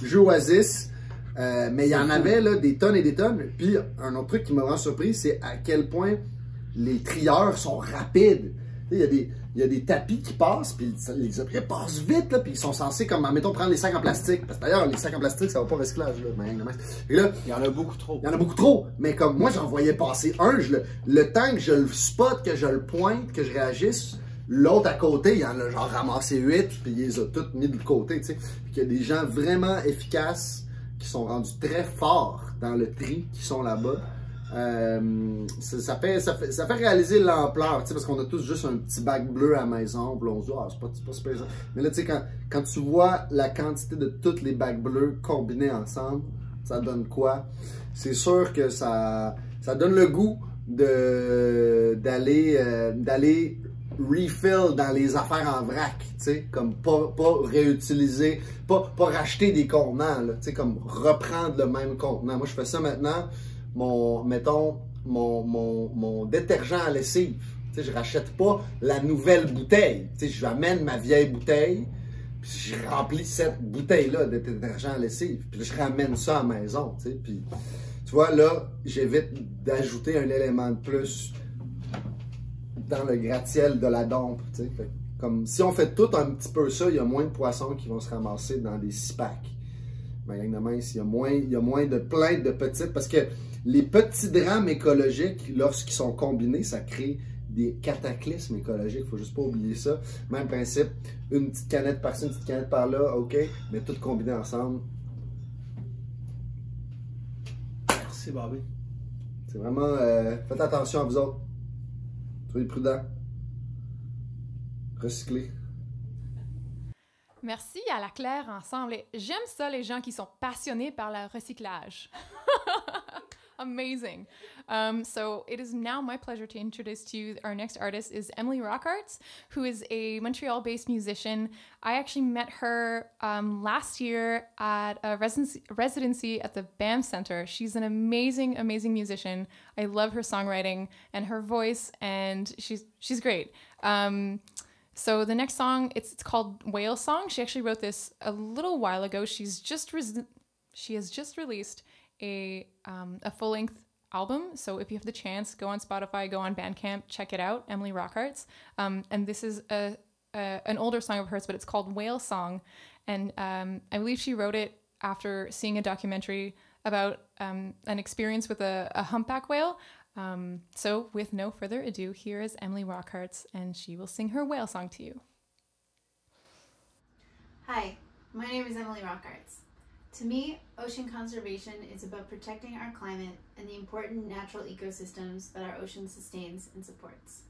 jus Oasis. Mais il y en avait là, des tonnes et des tonnes. Puis un autre truc qui m'a vraiment surpris, c'est à quel point les trieurs sont rapides. Il y a des tapis qui passent, puis les objets passent vite, là, puis ils sont censés, comme, admettons, prendre les sacs en plastique. Parce que d'ailleurs, les sacs en plastique, ça va pas au recyclage, là. Et là, il y en a beaucoup trop. Mais comme moi, j'en voyais passer un, le temps que je le spot, que je le pointe, que je réagisse, l'autre à côté, il en a genre ramassé 8, puis il les a toutes mis de côté, tu sais. Puis qu'il y a des gens vraiment efficaces qui sont rendus très forts dans le tri, qui sont là-bas. Ça fait réaliser l'ampleur, parce qu'on a tous juste un petit bac bleu à la maison, puis on se dit, ah, c'est pas super ça. Mais là, tu sais, quand tu vois la quantité de tous les bacs bleus combinés ensemble, ça donne quoi? C'est sûr que ça donne le goût d'aller refill dans les affaires en vrac, tu sais, comme pas réutiliser, pas racheter des contenants, tu sais, comme reprendre le même contenant. Moi, je fais ça maintenant, mon détergent à lessive, tu sais, je rachète pas la nouvelle bouteille, tu sais, je amène ma vieille bouteille, puis je remplis cette bouteille-là de détergent à lessive, puis je ramène ça à la maison, tu sais, puis tu vois, là, j'évite d'ajouter un élément de plus dans le gratte-ciel de la dompe, tu sais. Comme si on fait tout un petit peu ça, il y a moins de poissons qui vont se ramasser dans des 6-packs. Mais il y a moins de plaintes de petites, parce que les petits drames écologiques, lorsqu'ils sont combinés, ça crée des cataclysmes écologiques. Il faut juste pas oublier ça. Même principe, une petite canette par-ci, une petite canette par-là, ok, mais tout combiné ensemble. Merci, Bobby. C'est vraiment... faites attention à vous autres. Soyez prudents. Recyclez. Merci à la Claire ensemble. J'aime ça, les gens qui sont passionnés par le recyclage. Amazing. So it is now my pleasure to introduce to you our next artist is Emily Rockarts, who is a Montreal-based musician. I actually met her last year at a residency at the BAM Center. She's an amazing, amazing musician. I love her songwriting and her voice, and she's great. So the next song, it's called Whale Song. She actually wrote this a little while ago. She has just released a full-length album. So if you have the chance, go on Spotify, go on Bandcamp, check it out, Emily Rockarts. And this is an older song of hers, but it's called Whale Song. And I believe she wrote it after seeing a documentary about an experience with a humpback whale. So with no further ado, here is Emily Rockarts, and she will sing her whale song to you. Hi, my name is Emily Rockarts. To me, ocean conservation is about protecting our climate and the important natural ecosystems that our ocean sustains and supports.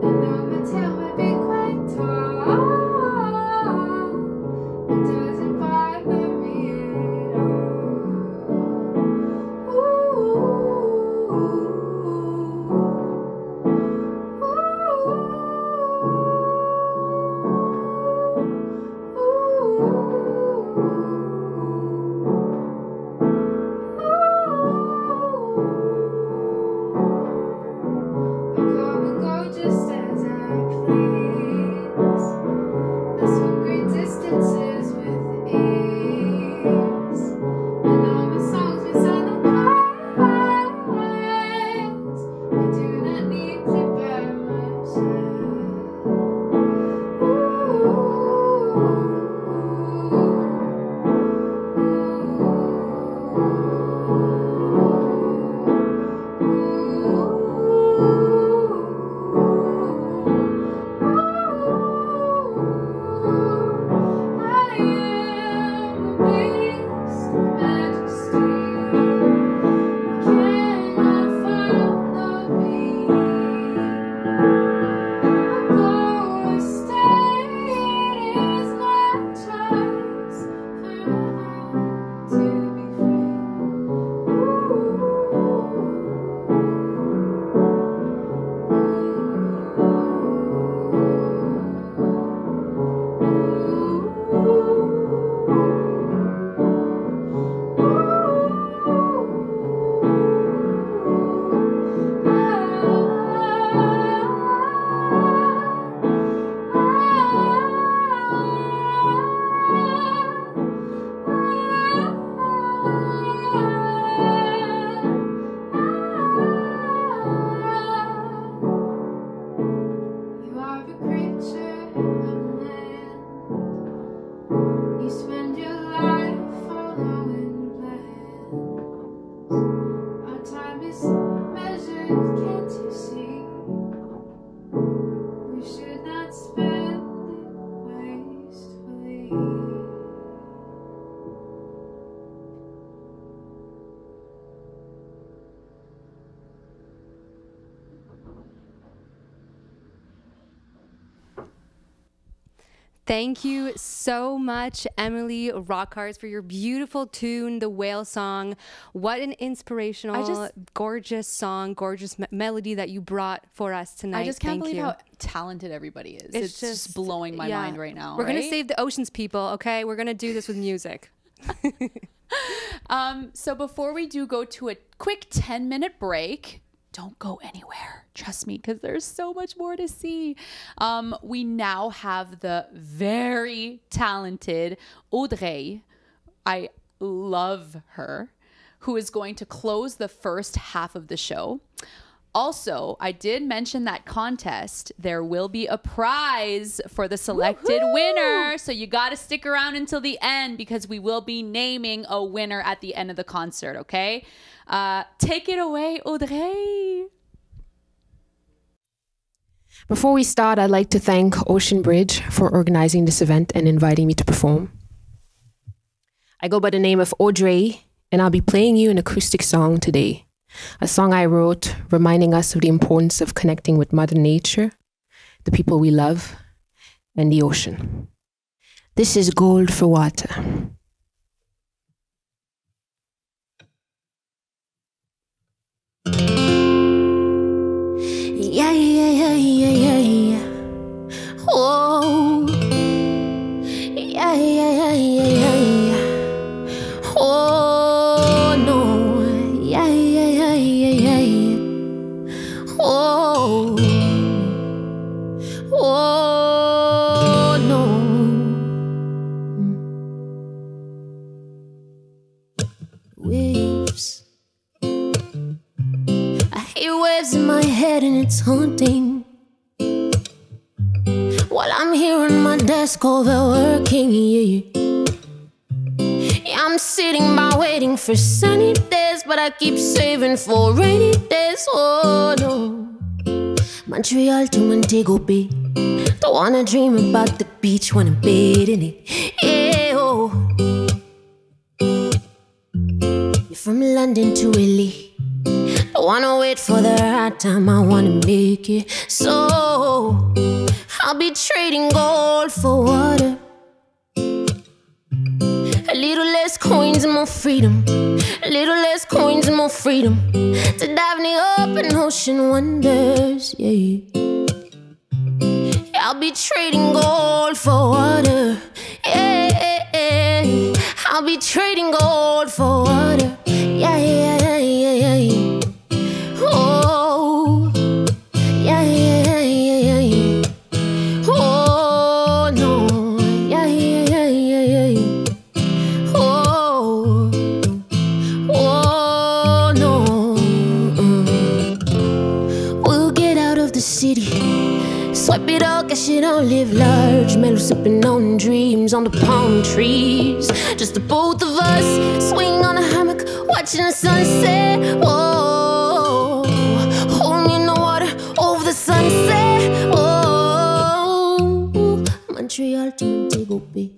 And though my tail might be quite tall, Thank you so much, Emily Rockharts, for your beautiful tune, The Whale Song. What an inspirational, gorgeous song, gorgeous melody that you brought for us tonight. I just can't believe how talented everybody is. It's just blowing my mind right now. We're going to save the oceans, people, okay? We're going to do this with music. So before we do go to a quick 10-minute break, don't go anywhere. Trust me, because there's so much more to see. We now have the very talented Audrey. I love her, who is going to close the first half of the show. Also, I did mention that contest. There will be a prize for the selected winner. So you got to stick around until the end because we will be naming a winner at the end of the concert, okay? Take it away, Audrey. Before we start, I'd like to thank Ocean Bridge for organizing this event and inviting me to perform. I go by the name of Audrey, and I'll be playing you an acoustic song today. A song I wrote reminding us of the importance of connecting with Mother Nature, the people we love, and the ocean. This is Gold for Water. Yeah, yeah, yeah, yeah, yeah, yeah. Oh, yeah, yeah, yeah, yeah, yeah, yeah. Oh, no. Yeah, yeah, yeah, yeah, yeah, yeah. Oh, oh, no. Waves. I hear waves in my head and it's haunting. While I'm here on my desk overworking, yeah. I'm sitting by waiting for sunny days, but I keep saving for rainy days. Oh no. Montreal to Montego Bay. Don't wanna dream about the beach, wanna bathe in it. Yeah, oh. You're from London to LA. Don't wanna wait for the right time, I wanna make it. So I'll be trading gold for water. A little less coins and more freedom. A little less coins and more freedom. To dive in the open ocean wonders, yeah. I'll be trading gold for water, yeah. I'll be trading gold for water, yeah, yeah, yeah, yeah, yeah. Oh, yeah, yeah, yeah, yeah, yeah. Oh, no, yeah, yeah, yeah, yeah, yeah. Oh, oh, no. We'll get out of the city. Swipe it all, guess you don't live large. Mellow sipping on dreams on the palm trees. Just the both of us, swinging on a hammock, watching the sunset. Whoa, hold me in the water over the sunset. Whoa, Montreal to Montego Bay.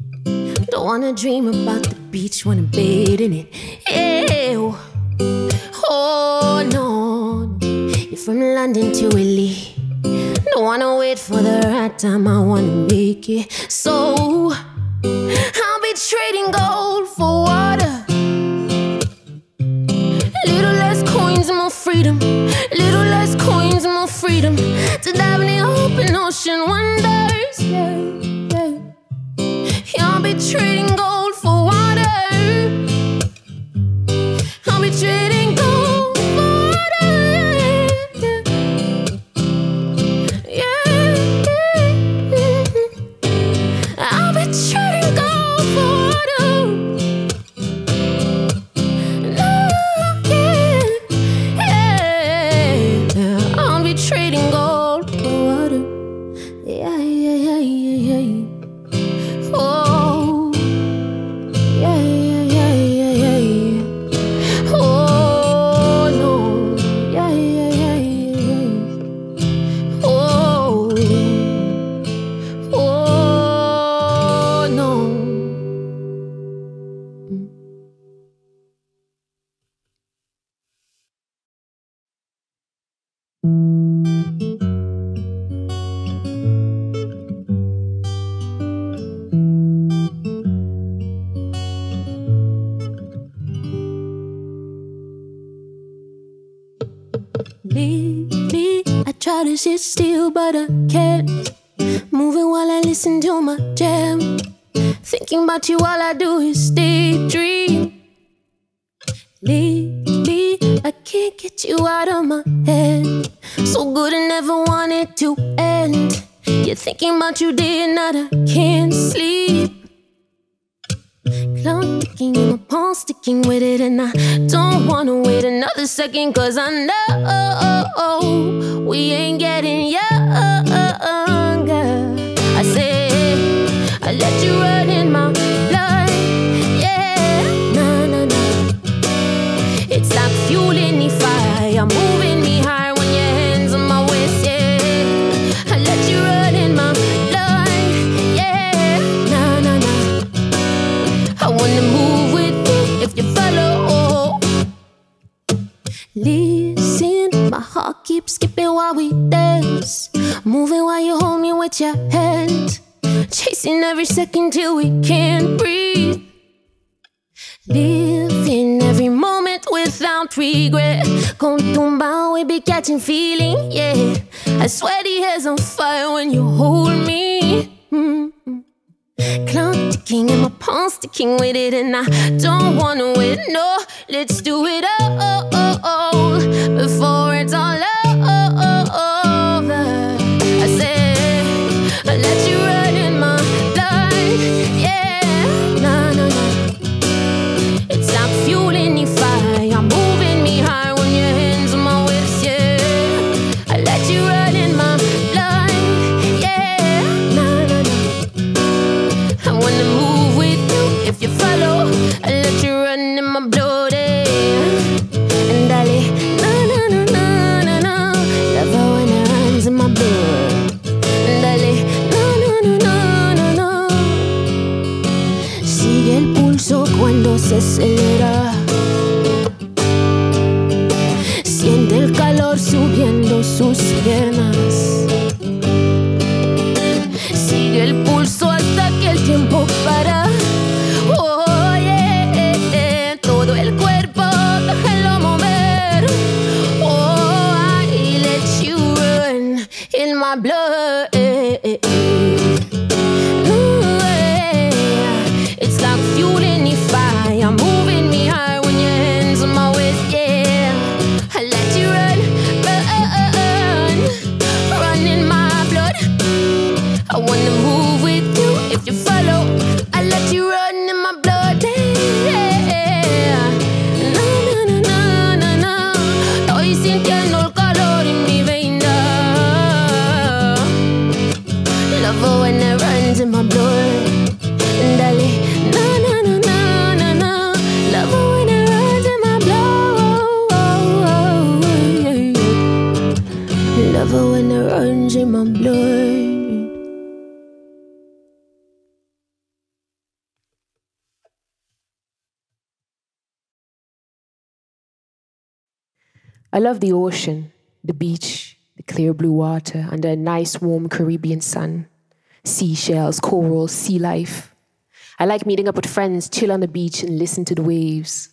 Don't wanna dream about the beach, wanna bathe in it. Ew. Oh no, you're from London to LA. Don't wanna wait for the right time, I wanna make it. So I'll be trading gold for water. A little less coins and more freedom. A little less coins and more freedom. To dive in the open ocean wonders, yeah, yeah. Yeah, I'll be trading gold for water. I'll be trading gold for water. I'll be trading gold for water. No, yeah, yeah. I'll be trading gold for water. Yeah, yeah, yeah, yeah, yeah. Oh, try to sit still, but I can't. Moving while I listen to my jam. Thinking about you, all I do is daydream. Lately, I can't get you out of my head. So good I never want it to end. You're thinking about you day and night, I can't sleep. Clock ticking in my palm, sticking with it, and I don't wanna wait another second, cause I know we ain't getting younger. I say, I let you run in my blood, yeah, nah, nah, nah. It's like fuel in the fire, moving me higher when your hands on my waist, yeah. I let you run in my blood, yeah, nah, nah, nah. I wanna move with you if you follow. Listen, my heart keeps skipping while we dance. Moving while you hold me with your hand. Chasing every second till we can't breathe. Living every moment without regret. Con tumbao, we be catching feeling, yeah. I swear the hair's on fire when you hold me. Clock ticking and my palm sticking with it, and I don't wanna wait, no. Let's do it all before it's all over. I say, I let you run in my blood, yeah, nah, nah, nah. It's like fuel in the fire, moving me high when your hands on my waist, yeah. I let you run in my blood, yeah, nah, nah, nah. I wanna move with you if you follow. I let you run in my blood, and dale, na na na na na na. Love how when it runs in my blood, and dale, na na na na na na. Sigue el pulso cuando se acelera. Siente el calor subiendo sus piernas. Sigue el pulso hasta que el tiempo para. Oh, yeah, todo el cuerpo déjalo mover. Oh, I let you run in my blood. Ooh, yeah. It's like fuel in the fire, moving me high when your hands on my waist, yeah. I let you run in my blood. I wanna move with you if you follow. I let you run in my blood, yeah. Na na na na na na. Estoy sintiendo el calor en mi veina. Love when it runs in my blood. Dale, na na na na na na. Love when it runs in my blood. Love when it runs in my blood. I love the ocean, the beach, the clear blue water under a nice warm Caribbean sun. Seashells, corals, sea life. I like meeting up with friends, chill on the beach and listen to the waves.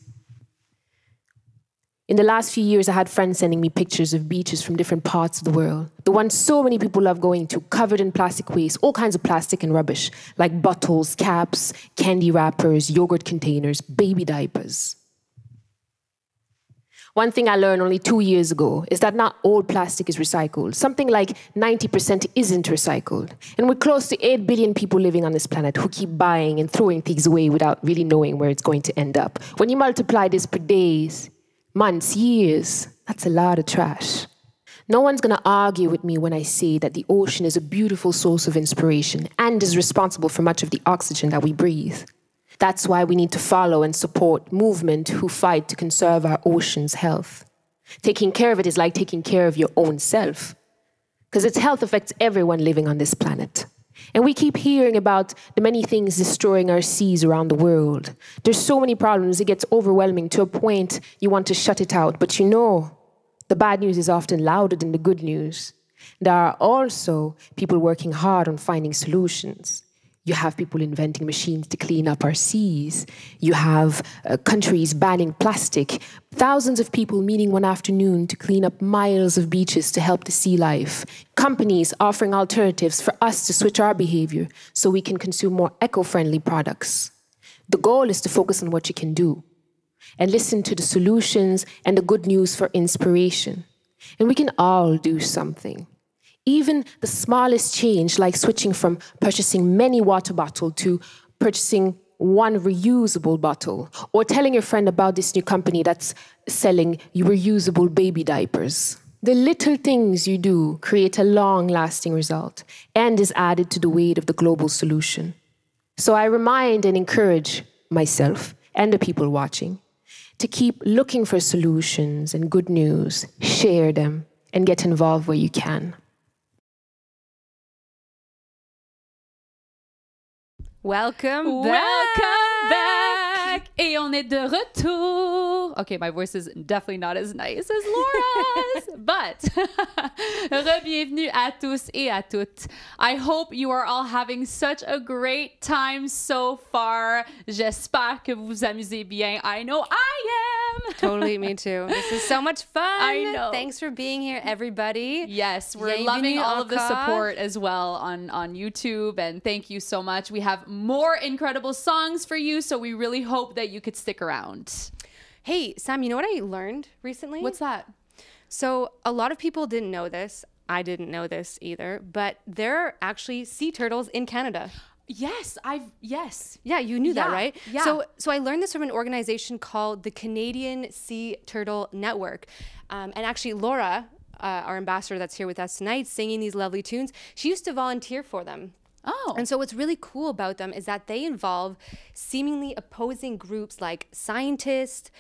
In the last few years, I had friends sending me pictures of beaches from different parts of the world. The ones so many people love going to, covered in plastic waste, all kinds of plastic and rubbish, like bottles, caps, candy wrappers, yogurt containers, baby diapers. One thing I learned only 2 years ago is that not all plastic is recycled. Something like 90% isn't recycled. And we're close to 8 billion people living on this planet who keep buying and throwing things away without really knowing where it's going to end up. When you multiply this per days, months, years, that's a lot of trash. No one's going to argue with me when I say that the ocean is a beautiful source of inspiration and is responsible for much of the oxygen that we breathe. That's why we need to follow and support movement who fight to conserve our ocean's health. Taking care of it is like taking care of your own self, because its health affects everyone living on this planet. And we keep hearing about the many things destroying our seas around the world. There's so many problems, it gets overwhelming to a point you want to shut it out. But you know, the bad news is often louder than the good news. There are also people working hard on finding solutions. You have people inventing machines to clean up our seas. You have countries banning plastic. Thousands of people meeting one afternoon to clean up miles of beaches to help the sea life. Companies offering alternatives for us to switch our behavior so we can consume more eco-friendly products. The goal is to focus on what you can do and listen to the solutions and the good news for inspiration. And we can all do something. Even the smallest change, like switching from purchasing many water bottles to purchasing one reusable bottle, or telling your friend about this new company that's selling reusable baby diapers. The little things you do create a long-lasting result and is added to the weight of the global solution. So I remind and encourage myself and the people watching to keep looking for solutions and good news, share them, and get involved where you can. Welcome back! Et on est de retour! Okay, my voice is definitely not as nice as Laura's, but re-bienvenue à tous et à toutes. I hope you are all having such a great time so far. J'espère que vous vous amusez bien. I know I am! Totally, me too. This is so much fun. I know. Thanks for being here, everybody. Yes, we're loving all of the support as well on YouTube, and thank you so much. We have more incredible songs for you, so we really hope that you could stick around. Hey, Sam, you know what I learned recently? What's that? So a lot of people didn't know this. I didn't know this either, but there are actually sea turtles in Canada. Yes, Yeah, you knew that, right? Yeah. So I learned this from an organization called the Canadian Sea Turtle Network. And actually, Laura, our ambassador that's here with us tonight, singing these lovely tunes, she used to volunteer for them. Oh. And so what's really cool about them is that they involve seemingly opposing groups like scientists,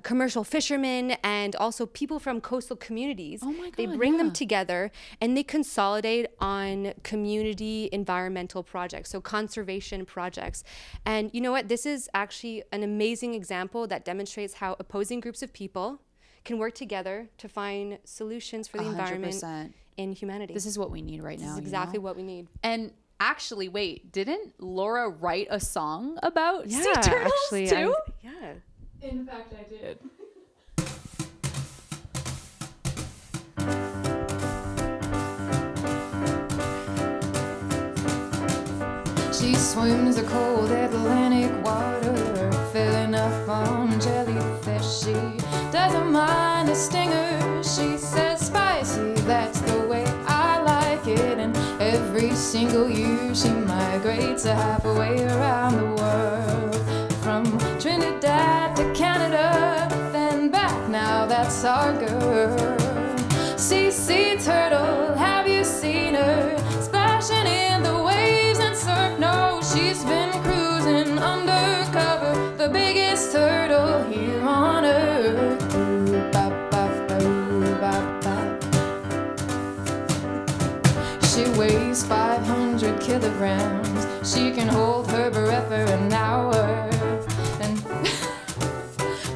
commercial fishermen, and also people from coastal communities. Oh my God, they bring them together and they consolidate on community environmental projects, so conservation projects. And you know what? This is actually an amazing example that demonstrates how opposing groups of people can work together to find solutions for the 100%. environment and humanity. This is what we need right now. This is exactly what we need. And actually, wait, didn't Laura write a song about sea turtles actually, too? Yeah. In fact, I did. She swims the cold Atlantic water, filling up on jellyfish. She doesn't mind the stinger. She says spicy, that's the way I like it. And every single year she migrates halfway around the world, from Trinidad to Canada, then back. Now that's our girl. Sea turtle, have you seen her splashing in the waves and surf? No, she's been cruising undercover, the biggest turtle here on earth. Ooh, ba, ba, ba, ooh, ba, ba. She weighs 500 kilograms. She can hold her breath for an hour, and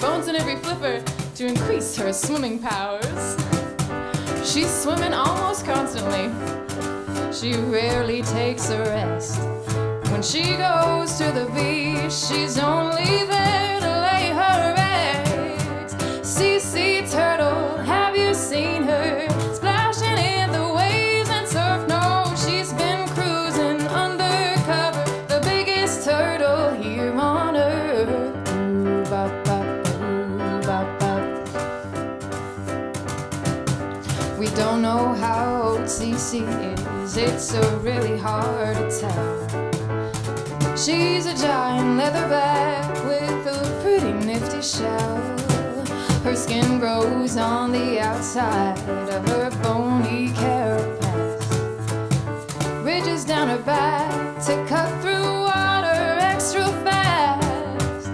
bones in every flipper to increase her swimming powers. She's swimming almost constantly. She rarely takes a rest. When she goes to the beach, she's only there to lay her eggs. Sea turtle, have you seen her splashing in the waves and surf? No, she's been cruising undercover, the biggest turtle here on earth. Ooh, ba, ba, ooh, ba, ba. We don't know how old Cece is, it's so really hard to tell. She's a giant leatherback with a pretty nifty shell. Her skin grows on the outside of her bony carapace, ridges down her back to cut through water extra fast.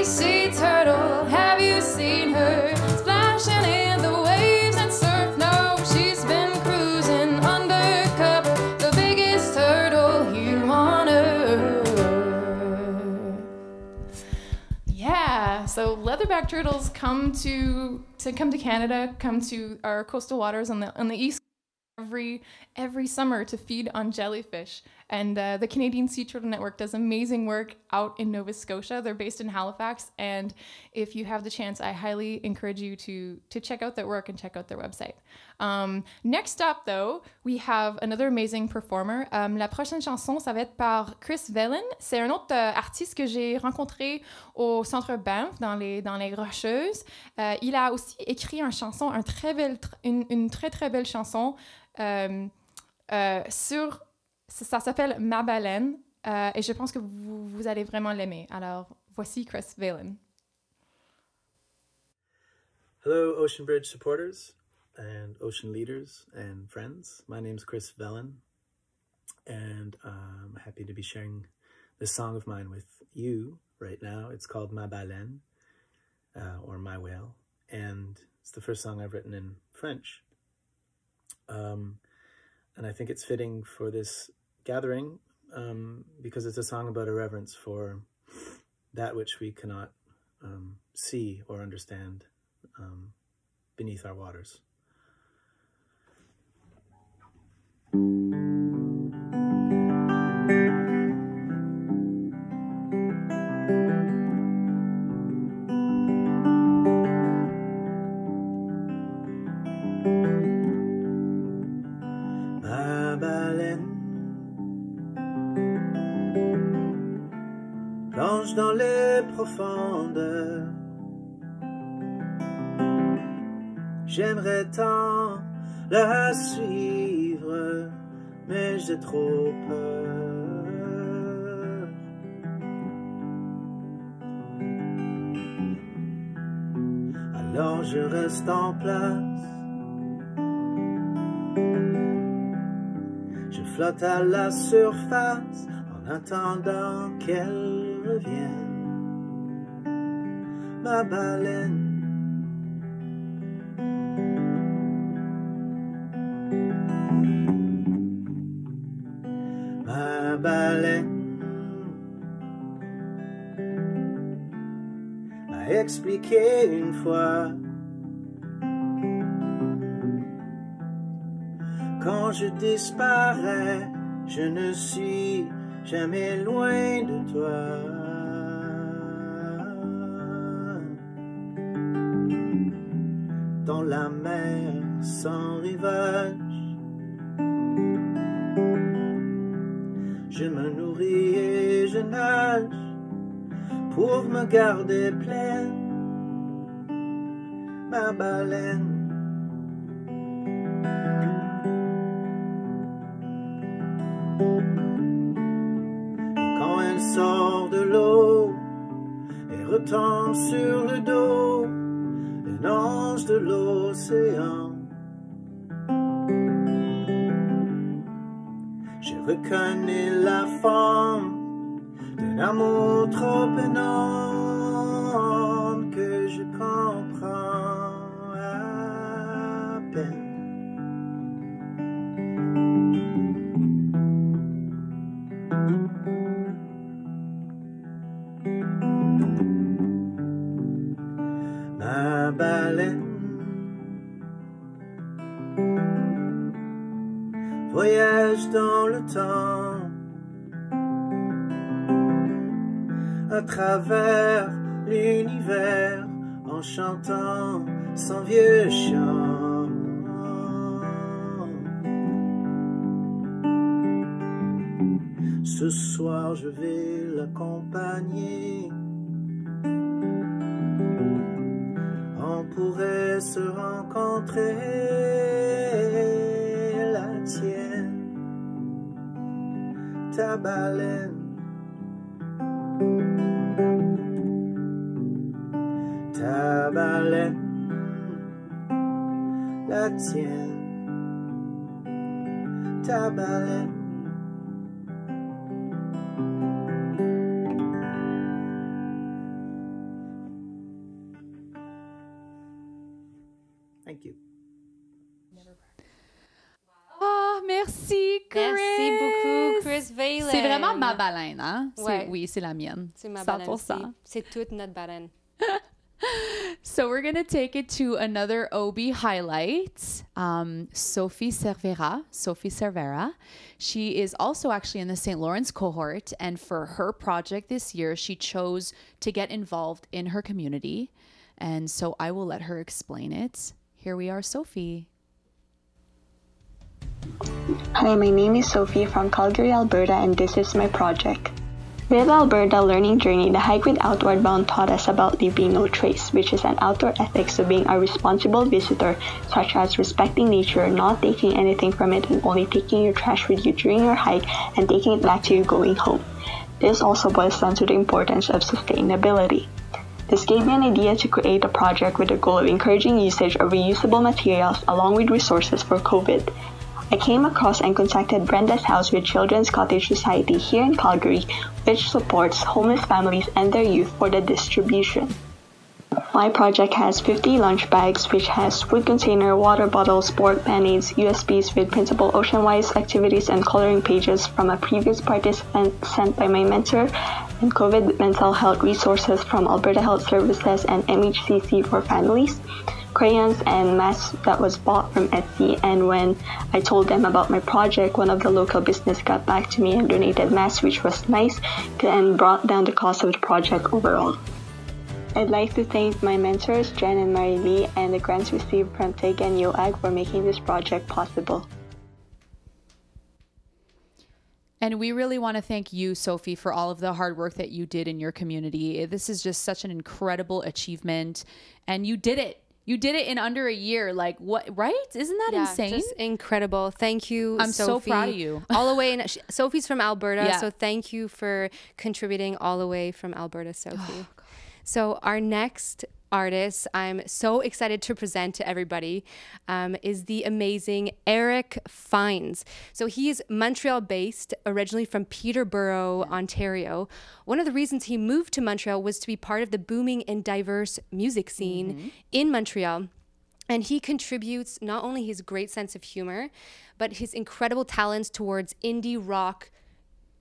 Sea turtle, have you seen her splashing in the waves and surf? No, she's been cruising undercover, the biggest turtle here on earth. Yeah, so leatherback turtles come to Canada, come to our coastal waters on the east every summer to feed on jellyfish. And the Canadian Sea Turtle Network does amazing work out in Nova Scotia. They're based in Halifax, and if you have the chance, I highly encourage you to check out their work and check out their website. Next up, though, we have another amazing performer. La prochaine chanson, ça va être par Chris Velen. C'est un autre artiste que j'ai rencontré au Centre Banff, dans les Rocheuses. Il a aussi écrit une chanson, une très très belle chanson ça s'appelle Ma Baleine, et je pense que vous allez vraiment l'aimer. Alors, voici Chris Velen. Hello, Ocean Bridge supporters and ocean leaders and friends. My name's Chris Velen, and I'm happy to be sharing this song of mine with you right now. It's called Ma Baleine, or My Whale, and it's the first song I've written in French. And I think it's fitting for this gathering because it's a song about a reverence for that which we cannot see or understand beneath our waters. Plonge dans les profondeurs. J'aimerais tant la suivre, mais j'ai trop peur. Alors je reste en place. Je flotte à la surface en attendant qu'elle revienne, ma baleine. Ma baleine m'a expliqué une fois, quand je disparais, je ne suis jamais loin de toi. Dans la mer sans rivage, je me nourris et je nage pour me garder pleine, ma baleine. Quand elle sort de l'eau et retombe sur le dos, un ange de l'océan, je reconnais la forme d'un amour trop énorme que je comprends à peine. Ma baleine voyage dans le temps, à travers l'univers, en chantant son vieux chant. Ce soir je vais l'accompagner, on pourrait se rencontrer, la tienne, ta baleine, ta baleine, la tienne, ta baleine. Thank you. Oh, merci, Chris. Merci beaucoup, Chris Velen. C'est vraiment ma baleine, hein? Ouais. Oui, c'est la mienne. C'est ma 100%. baleine aussi. C'est toute notre baleine. So we're going to take it to another OB highlight, Sophie Cervera. She is also actually in the St. Lawrence cohort, and for her project this year, she chose to get involved in her community, and so I will let her explain it. Here we are, Sophie. Hi, my name is Sophie from Calgary, Alberta, and this is my project. With Alberta Learning Journey, the Hike with Outward Bound taught us about leaving no trace, which is an outdoor ethics of being a responsible visitor, such as respecting nature, not taking anything from it, and only taking your trash with you during your hike and taking it back to you going home. This also boils down to the importance of sustainability. This gave me an idea to create a project with the goal of encouraging usage of reusable materials along with resources for COVID. I came across and contacted Brenda's House with Children's Cottage Society here in Calgary, which supports homeless families and their youth for the distribution. My project has 50 lunch bags, which has food container, water bottles, sport band-aids, USBs with printable Oceanwise activities and coloring pages from a previous participant sent by my mentor, and COVID mental health resources from Alberta Health Services and MHCC for families, crayons and masks that was bought from Etsy. And when I told them about my project, one of the local business got back to me and donated masks, which was nice and brought down the cost of the project overall. I'd like to thank my mentors, Jen and Mary Lee, and the grants received from TIG and YOAG for making this project possible. And we really want to thank you, Sophie, for all of the hard work that you did in your community. This is just such an incredible achievement, and you did it. You did it in under a year. Like, what, right? Isn't that insane? Just incredible. Thank you, I'm Sophie. so proud of you. All the way Sophie's from Alberta, so thank you for contributing all the way from Alberta, Sophie. So our next artist I'm so excited to present to everybody is the amazing Eric Fines. So he is Montreal based, originally from Peterborough, Ontario. One of the reasons he moved to Montreal was to be part of the booming and diverse music scene in Montreal. And he contributes not only his great sense of humor, but his incredible talents towards indie rock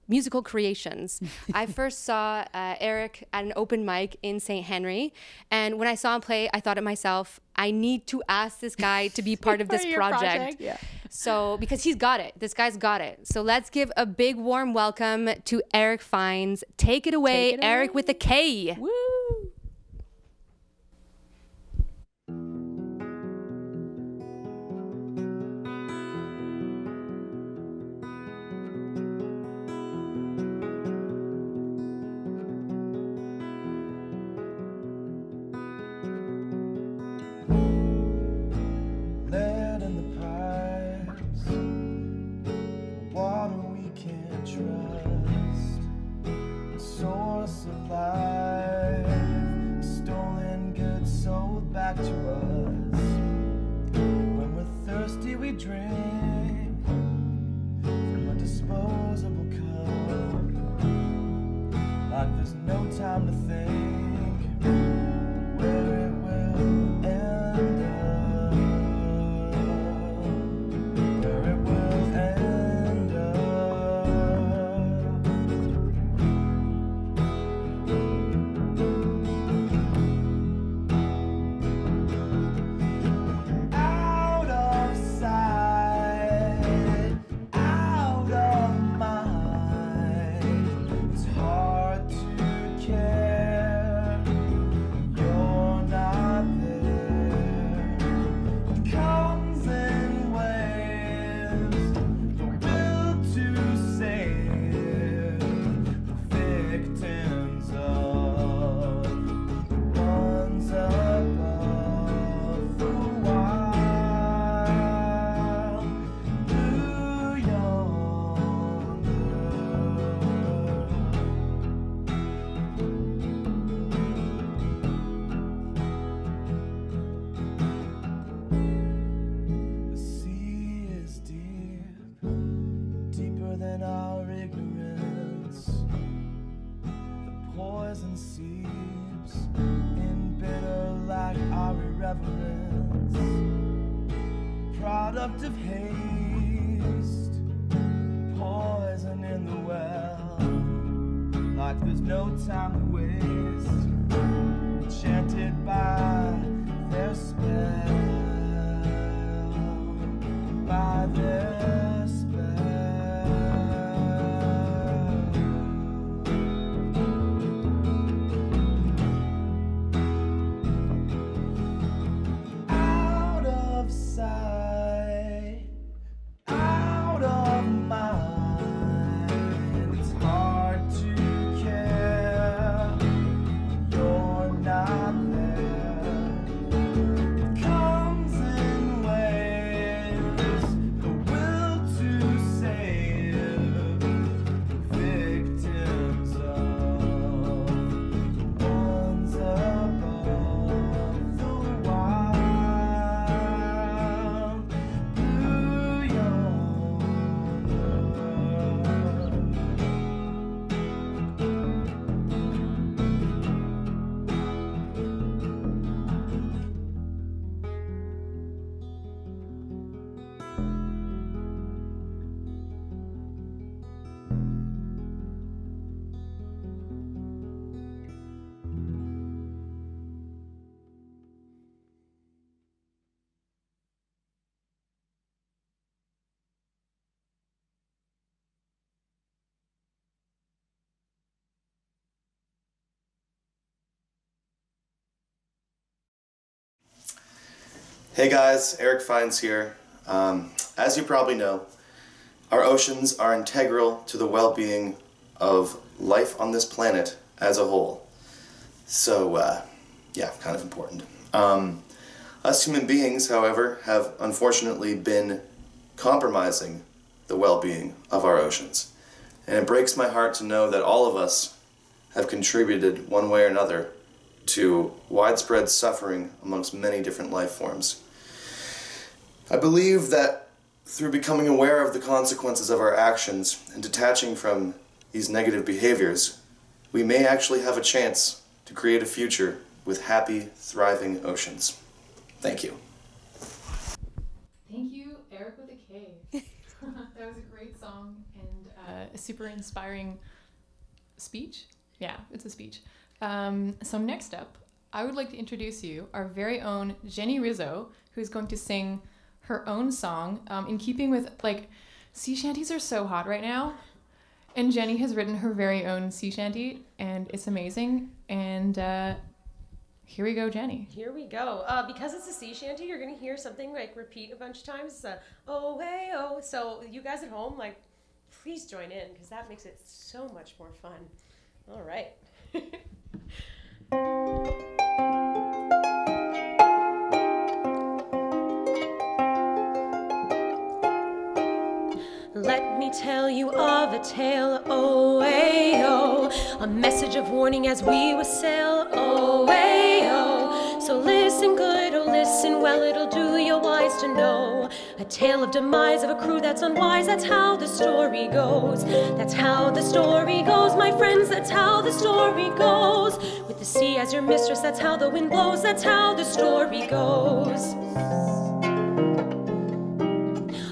musical creations. I first saw Eric at an open mic in St. Henry, and when I saw him play, I thought to myself, I need to ask this guy to be part of this project. So, because he's got it. This guy's got it. So let's give a big warm welcome to Eric Fines. Take it away, Eric with a K. Woo! Product of haste, poison in the well, like there's no time to waste, enchanted by Hey guys, Eric Fines here. As you probably know, our oceans are integral to the well-being of life on this planet as a whole. So, yeah, kind of important. Us human beings, however, have unfortunately been compromising the well-being of our oceans. And it breaks my heart to know that all of us have contributed one way or another to widespread suffering amongst many different life forms. I believe that through becoming aware of the consequences of our actions and detaching from these negative behaviors, we may actually have a chance to create a future with happy, thriving oceans. Thank you. Thank you, Eric with a K. That was a great song and a super inspiring speech. Yeah, it's a speech. So next up, I would like to introduce you our very own Jenny Rizzo, who's going to sing her own song in keeping with, like, sea shanties are so hot right now. And Jenny has written her very own sea shanty, and it's amazing. And here we go, Jenny. Here we go. Because it's a sea shanty, you're gonna hear something like repeat a bunch of times. Oh, hey, oh. So you guys at home, like, please join in, because that makes it so much more fun. All right. Let me tell you of a tale, oh, hey, oh, a message of warning as we will sail, oh, hey, oh. So listen good, oh, listen well, it'll do you wise to know. A tale of demise of a crew that's unwise, that's how the story goes. That's how the story goes, my friends, that's how the story goes. With the sea as your mistress, that's how the wind blows, that's how the story goes.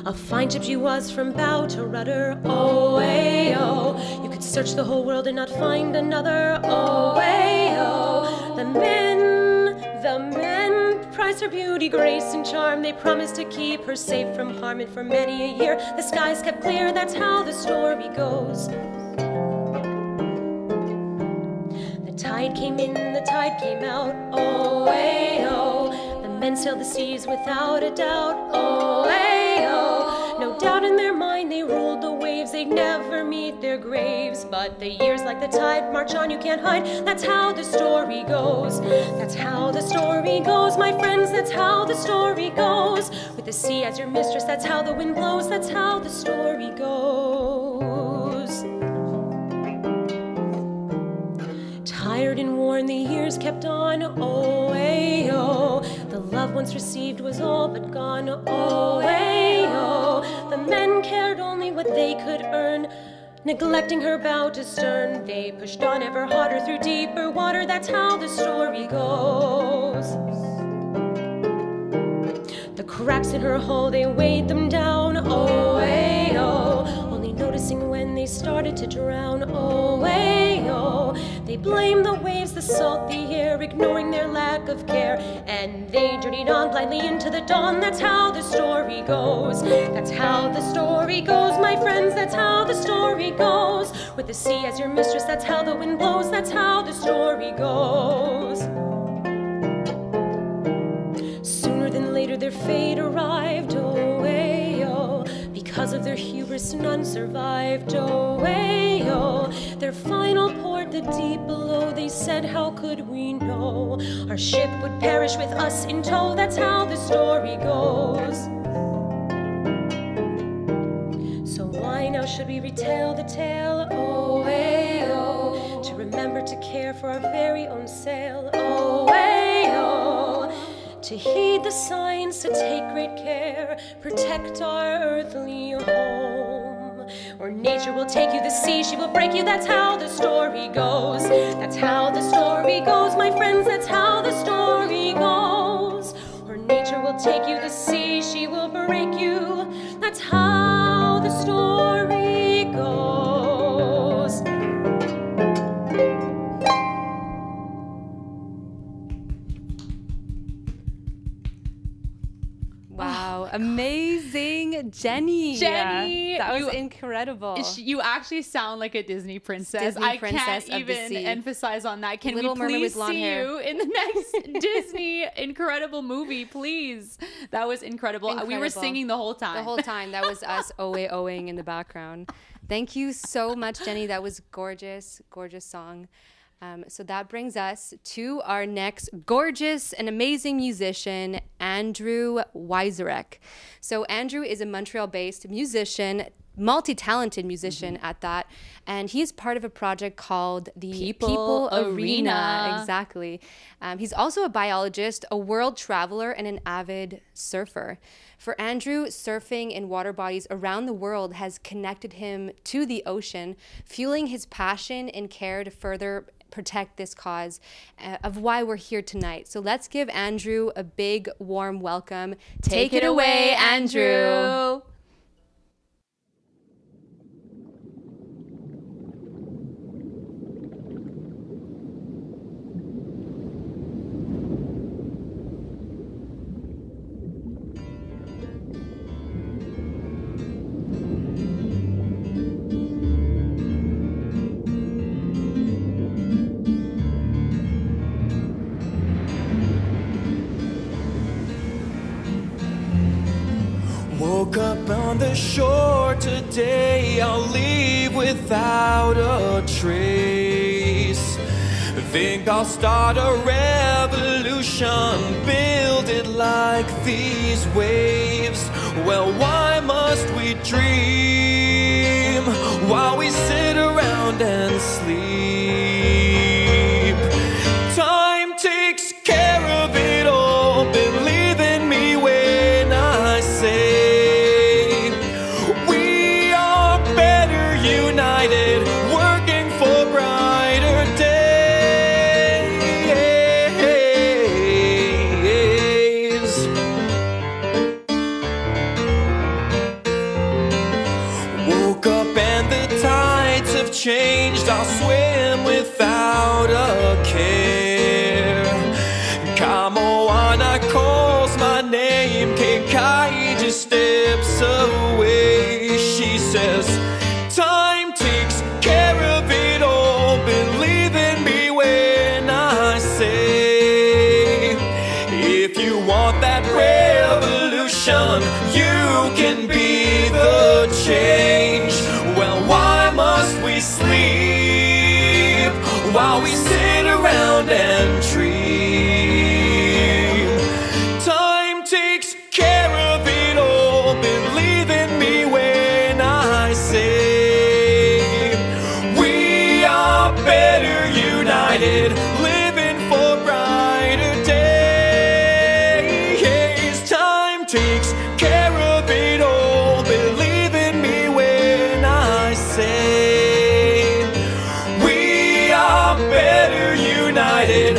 A fine ship she was from bow to rudder, oh, hey, oh. You could search the whole world and not find another, oh, hey, oh. The men prized her beauty, grace, and charm. They promised to keep her safe from harm, and for many a year the skies kept clear, that's how the story goes. The tide came in, the tide came out, oh, hey, oh. The men sailed the seas without a doubt, oh, hey, oh. No doubt in their mind they ruled the waves, they'd never meet their graves. But the years like the tide march on, you can't hide, that's how the story goes. That's how the story goes, my friends, that's how the story goes. With the sea as your mistress, that's how the wind blows, that's how the story goes. Tired and worn, the years kept on, oh, hey, oh. The love once received was all but gone, oh, hey, oh. The men cared only what they could earn, neglecting her bow to stern. They pushed on ever harder through deeper water, that's how the story goes. The cracks in her hull, they weighed them down, oh, hey, oh. Only noticing when they started to drown, oh, hey, oh. They blamed the waves, the salt, the air, ignoring their lack of care. And they journeyed on blindly into the dawn, that's how the story goes. That's how the story goes, my friends, that's how the story goes. With the sea as your mistress, that's how the wind blows, that's how the story goes. Sooner than later their fate arrived, oh, hey, oh. Because of their hubris none survived, oh, hey, oh. Their final port, the deep below, they said, how could we know? Our ship would perish with us in tow, that's how the story goes. So why now should we retell the tale, oh, hey, oh. To remember to care for our very own sail, oh, hey, oh. To heed the signs, to take great care, protect our earthly home. Or nature will take you, the sea, she will break you, that's how the story goes. That's how the story goes, my friends, that's how the story goes. Or nature will take you, the sea, she will break you, that's how the story goes. Wow, amazing, Jenny. Jenny, that was incredible. You actually sound like a Disney princess. Disney princess can't even emphasize on that. Can Little we Mermaid please with blonde see hair. you in the next Disney incredible movie, please? That was incredible. We were singing the whole time. The whole time. That was us OA-Oing in the background. Thank you so much, Jenny. That was gorgeous, gorgeous song. So that brings us to our next gorgeous and amazing musician, Andrew Wiezorek. So Andrew is a Montreal-based musician, multi-talented musician at that, and he's part of a project called the People Arena. Exactly. He's also a biologist, a world traveler, and an avid surfer. For Andrew, surfing in water bodies around the world has connected him to the ocean, fueling his passion and care to further protect this cause of why we're here tonight. So let's give Andrew a big, warm welcome. Take it away, Andrew. Woke up on the shore today, I'll leave without a trace. Think I'll start a revolution, build it like these waves. Well, why must we dream while we sit around and sleep? Time takes care of it all, believe in me when I say working for brighter days. Woke up and the tides have changed. I'll swim without a care. Kamoana calls my name. Kekai just steps away. She says, time takes care of it all, believe in me when I say, if you want that revolution, you can be the change. Well, why must we sleep while we sit around and dream? Time takes care of it all, believe in me when I say, living for brighter days. Time takes care of it all, believe in me when I say we are better united,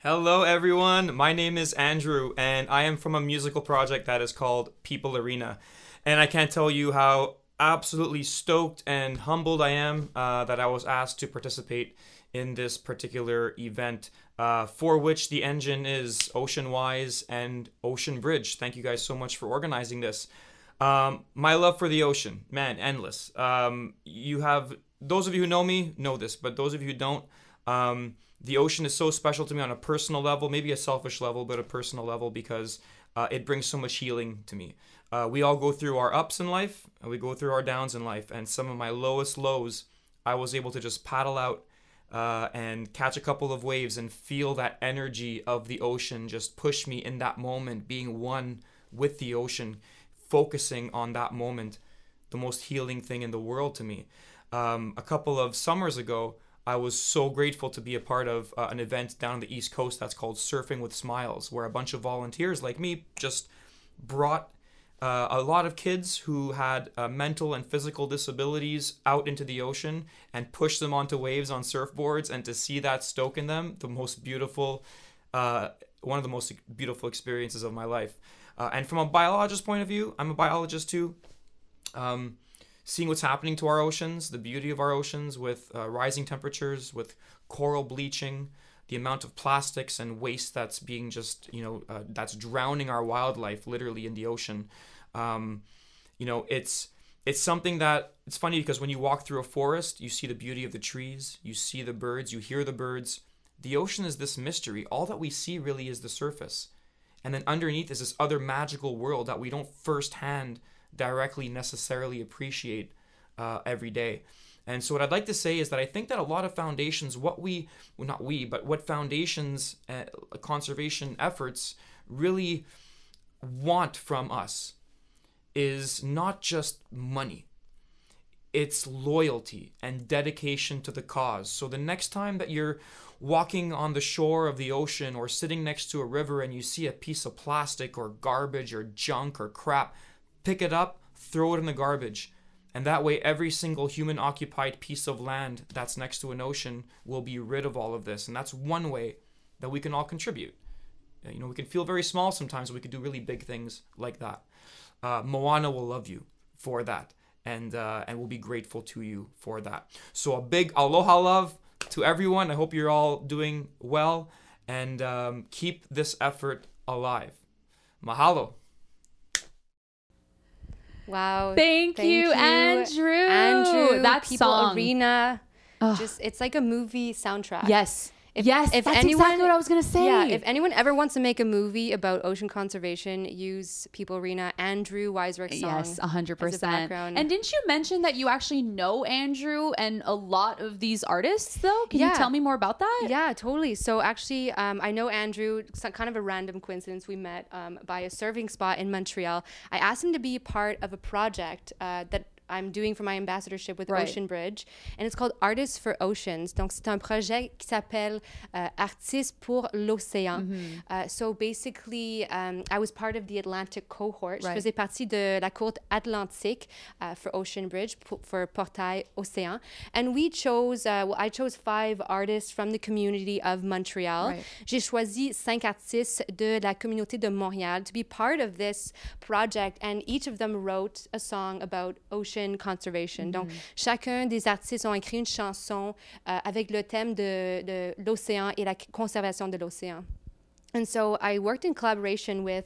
Hello everyone, my name is Andrew and I am from a musical project that is called People Arena. And I can't tell you how absolutely stoked and humbled I am that I was asked to participate in this particular event for which the engine is Ocean Wise and Ocean Bridge. Thank you guys so much for organizing this. My love for the ocean, man, endless. You have, those of you who know me know this, but those of you who don't, the ocean is so special to me on a personal level, maybe a selfish level, but a personal level because it brings so much healing to me. We all go through our ups in life, and we go through our downs in life, and some of my lowest lows, I was able to just paddle out and catch a couple of waves and feel that energy of the ocean just push me in that moment, being one with the ocean, focusing on that moment, the most healing thing in the world to me. A couple of summers ago, I was so grateful to be a part of an event down on the East Coast that's called Surfing with Smiles, where a bunch of volunteers like me just brought a lot of kids who had mental and physical disabilities out into the ocean and pushed them onto waves on surfboards, and to see that stoke in them, the most beautiful, one of the most beautiful experiences of my life. And from a biologist point of view, I'm a biologist too. Seeing what's happening to our oceans, the beauty of our oceans with rising temperatures, with coral bleaching, the amount of plastics and waste that's being just, that's drowning our wildlife literally in the ocean. It's something that, it's funny because when you walk through a forest, you see the beauty of the trees, you see the birds, you hear the birds. The ocean is this mystery. All that we see really is the surface. And then underneath is this other magical world that we don't firsthand directly necessarily appreciate every day. And so what I'd like to say is that I think that a lot of foundations, what foundations, conservation efforts really want from us is not just money. It's loyalty and dedication to the cause. So the next time that you're walking on the shore of the ocean or sitting next to a river and you see a piece of plastic or garbage or junk or crap, pick it up, throw it in the garbage. And that way every single human-occupied piece of land that's next to an ocean will be rid of all of this. And that's one way that we can all contribute. We can feel very small sometimes, but we can do really big things like that. Moana will love you for that, and we'll be grateful to you for that. So a big aloha love to everyone. I hope you're all doing well, and keep this effort alive. Mahalo. Wow. Thank you, Andrew. Andrew, that People song. Arena. It's like a movie soundtrack. Yes. If that's exactly what I was going to say. Yeah, if anyone ever wants to make a movie about ocean conservation, use People Arena, Andrew Weisrich's song. Yes, 100%. As a background. And didn't you mention that you actually know Andrew and a lot of these artists, though? Can you tell me more about that? Yeah, totally. So actually, I know Andrew, it's kind of a random coincidence. We met by a surfing spot in Montreal. I asked him to be part of a project that I'm doing for my ambassadorship with Ocean Bridge, and it's called Artists for Oceans. Donc c'est un projet qui s'appelle Artistes pour l'océan. So basically, I was part of the Atlantic cohort. Je faisais partie de la cohorte Atlantique for Ocean Bridge for Portail Océan, and we chose. I chose 5 artists from the community of Montreal. J'ai choisi 5 artistes de la communauté de Montréal to be part of this project, and each of them wrote a song about ocean conservation. Donc, chacun des artistes ont écrit une chanson avec le thème de l'océan et la conservation de l'océan. And so I worked in collaboration with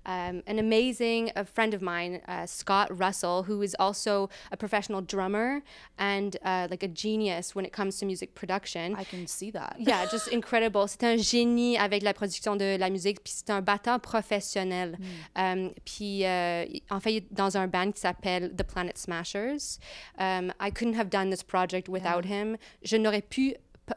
an amazing friend of mine, Scott Russell, who is also a professional drummer and like a genius when it comes to music production. I can see that. Yeah, just incredible. C'est un génie avec la production de la musique, puis c'est un batteur professionnel. Puis en fait, il est dans un band qui s'appelle The Planet Smashers. I couldn't have done this project without him. Je n'aurais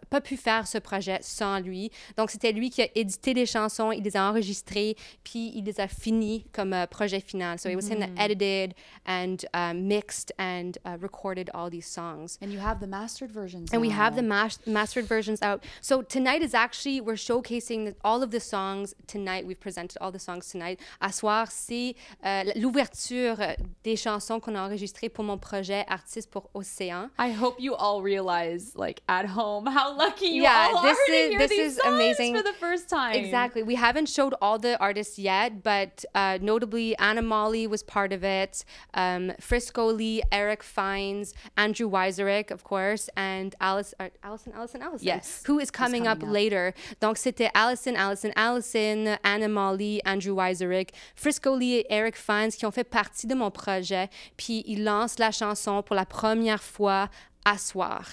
pas pu faire ce projet sans lui. Donc, c'était lui qui a édité les chansons, il les a enregistrées, puis il les a finis comme projet final. So it was him that edited and mixed and recorded all these songs. And you have the mastered versions And now. we have the mastered versions out. So tonight is actually, we're showcasing all of the songs tonight. We've presented all the songs tonight. À soir, c'est l'ouverture des chansons qu'on a enregistrées pour mon projet Artistes pour Océan. I hope you all realize, like, at home, how how lucky you all are to hear these songs amazing. for the first time. Exactly. We haven't showed all the artists yet, but notably Anna Molly was part of it, Frisco Lee, Eric Fines, Andrew Weiserick, of course, and Allison, yes, who is coming up later. Donc c'était Allison, Anna Molly, Andrew Weiserick, Frisco Lee et Eric Fines qui ont fait partie de mon projet. Puis ils lancent la chanson pour la première fois à soir.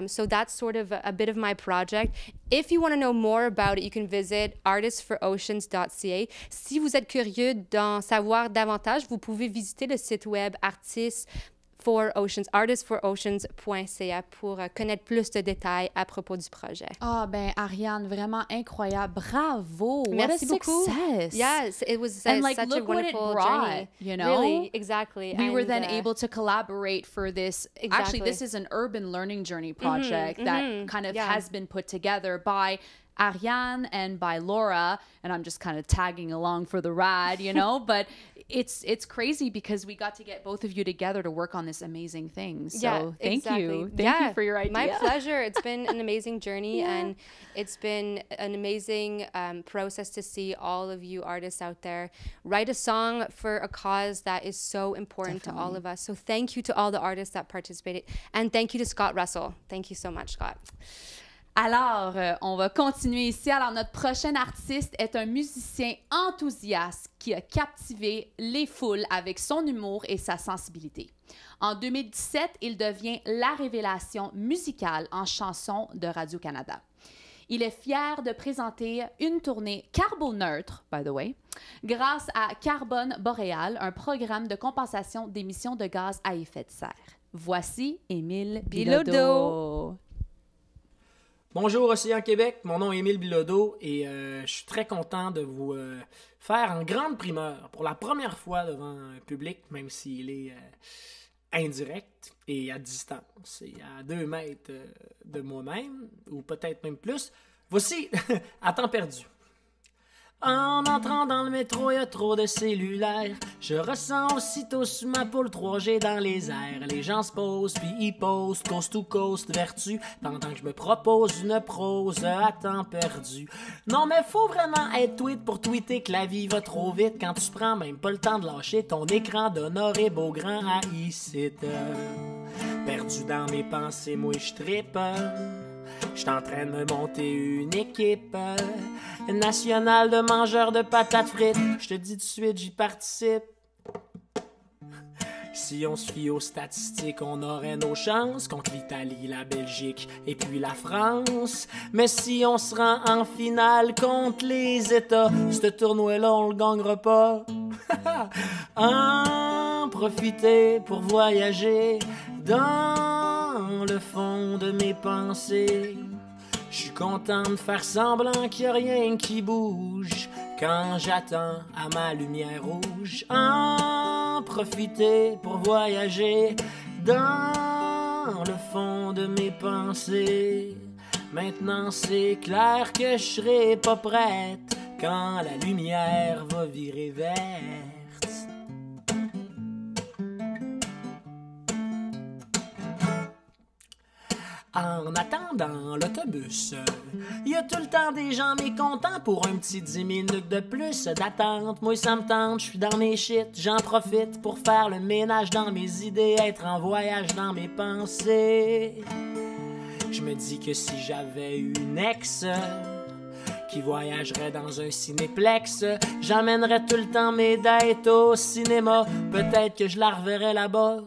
So that's sort of a bit of my project. If you want to know more about it, you can visit artistsforoceans.ca. Si vous êtes curieux d'en savoir davantage, vous pouvez visiter le site web artistforoceans.ca pour connaître plus de détails à propos du projet. Ah, ben, Ariane, vraiment incroyable. Bravo. Merci beaucoup. Success. Yes, it was and like, such look a wonderful what it brought, journey. You know? Really, exactly. We were then able to collaborate for this. Exactly. Actually, this is an urban learning journey project that kind of has been put together by Ariane and by Laura, and I'm just kind of tagging along for the ride, you know, but it's crazy because we got to get both of you together to work on this amazing thing. So thank you for your idea. My pleasure. It's been an amazing journey and it's been an amazing process to see all of you artists out there write a song for a cause that is so important to all of us. So thank you to all the artists that participated, and thank you to Scott Russell. Thank you so much, Scott. Alors, on va continuer ici. Alors, notre prochain artiste est un musicien enthousiaste qui a captivé les foules avec son humour et sa sensibilité. En 2017, il devient la révélation musicale en chanson de Radio-Canada. Il est fier de présenter une tournée carboneutre, by the way, grâce à Carbone Boréal, un programme de compensation d'émissions de gaz à effet de serre. Voici Émile Bilodeau. Bonjour Océan Québec, mon nom est Émile Bilodeau et je suis très content de vous faire en grande primeur pour la première fois devant un public, même s'il est indirect et à distance et à 2 mètres de moi-même, ou peut-être même plus. Voici À temps perdu. En entrant dans le métro, y a trop de cellulaires. Je ressens aussitôt sur ma poule 3G dans les airs. Les gens se posent, puis ils posent, coast to coast, vertu, pendant que je me propose une prose à temps perdu. Non, mais faut vraiment être tweet pour tweeter que la vie va trop vite quand tu prends même pas le temps de lâcher ton écran d'Honoré Beaugrand à ici. Perdu dans mes pensées, moi je trippe. J'suis en train de me monter une équipe nationale de mangeurs de patates frites. Je te dis tout de suite, j'y participe. Si on se fie aux statistiques, on aurait nos chances contre l'Italie, la Belgique et puis la France. Mais si on se rend en finale contre les États, ce tournoi-là, on le gagnera pas. En profiter pour voyager dans le fond de mes pensées. Je suis content de faire semblant qu'il n'y a rien qui bouge quand j'attends à ma lumière rouge. En profiter pour voyager dans le fond de mes pensées. Maintenant c'est clair que je serai pas prête quand la lumière va virer verte. En attendant l'autobus, y a tout le temps des gens mécontents pour un petit 10 minutes de plus d'attente. Moi ça me tente, je suis dans mes shit, j'en profite pour faire le ménage dans mes idées, être en voyage dans mes pensées. Je me dis que si j'avais une ex qui voyagerait dans un cinéplex, j'emmènerais tout le temps mes dates au cinéma, peut-être que je la reverrais là-bas.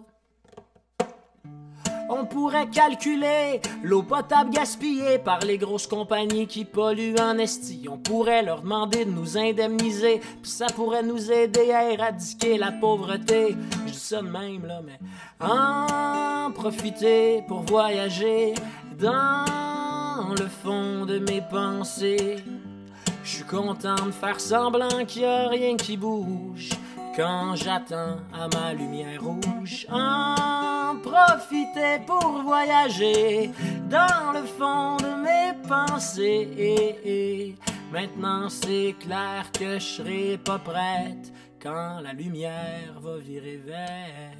On pourrait calculer l'eau potable gaspillée par les grosses compagnies qui polluent en esti. On pourrait leur demander de nous indemniser, puis ça pourrait nous aider à éradiquer la pauvreté. Je dis ça de même, là, mais en profiter pour voyager dans le fond de mes pensées. Je suis content de faire semblant qu'il n'y a rien qui bouge quand j'attends à ma lumière rouge. En profiter pour voyager dans le fond de mes pensées. Maintenant c'est clair que je serai pas prête quand la lumière va virer verte.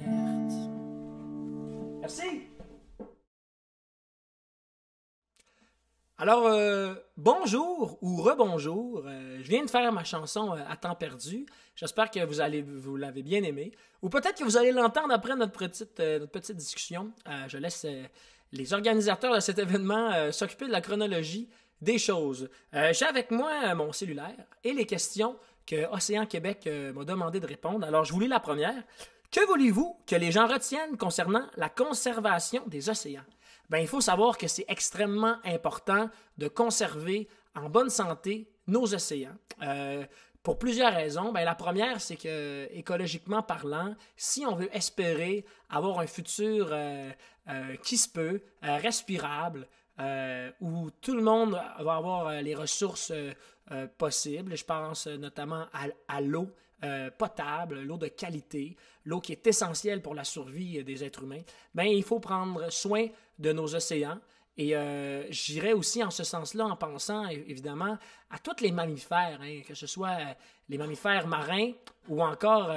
Merci. Alors, bonjour ou rebonjour. Je viens de faire ma chanson à temps perdu. J'espère que vous l'avez bien aimée. Ou peut-être que vous allez l'entendre après notre petite discussion. Je laisse les organisateurs de cet événement s'occuper de la chronologie des choses. J'ai avec moi mon cellulaire et les questions que Océan Québec m'a demandé de répondre. Alors, je vous lis la première. Que voulez-vous que les gens retiennent concernant la conservation des océans? Ben, il faut savoir que c'est extrêmement important de conserver en bonne santé nos océans. Pour plusieurs raisons. Ben, la première, c'est que, écologiquement parlant, si on veut espérer avoir un futur qui se peut, respirable, où tout le monde va avoir les ressources possibles, je pense notamment à l'eau potable, l'eau de qualité, l'eau qui est essentielle pour la survie des êtres humains, ben, il faut prendre soin de nos océans. Et j'irais aussi en ce sens-là en pensant évidemment à tous les mammifères, hein, que ce soit les mammifères marins ou encore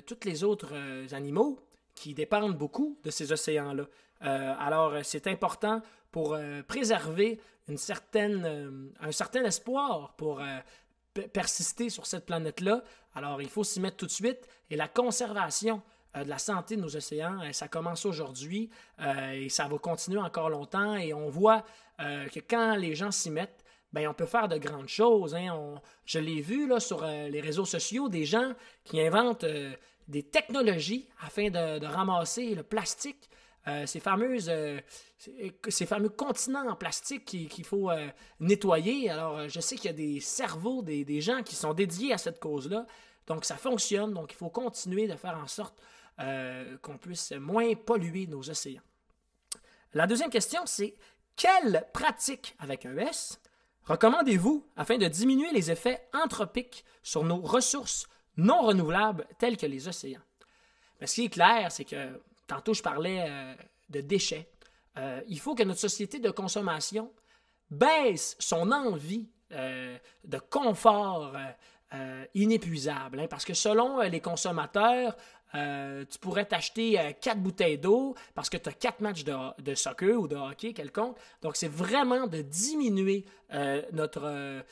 tous les autres animaux qui dépendent beaucoup de ces océans-là. Alors c'est important pour préserver un certain espoir pour persister sur cette planète-là. Alors il faut s'y mettre tout de suite. Et la conservation de la santé de nos océans, ça commence aujourd'hui et ça va continuer encore longtemps. Et on voit que quand les gens s'y mettent, ben, on peut faire de grandes choses. Hein. Je l'ai vu là, sur les réseaux sociaux, des gens qui inventent des technologies afin de ramasser le plastique. Ces fameux continents en plastique qu'il faut nettoyer. Alors, je sais qu'il y a des cerveaux, des gens qui sont dédiés à cette cause-là. Donc, ça fonctionne. Donc, il faut continuer de faire en sorte qu'on puisse moins polluer nos océans. La deuxième question, c'est quelle pratique, avec un S, recommandez-vous afin de diminuer les effets anthropiques sur nos ressources non renouvelables telles que les océans? Mais ce qui est clair, c'est que tantôt je parlais de déchets. Il faut que notre société de consommation baisse son envie de confort inépuisable. Hein, parce que selon les consommateurs, tu pourrais t'acheter 4 bouteilles d'eau parce que tu as 4 matchs de soccer ou de hockey quelconque. Donc, c'est vraiment de diminuer notre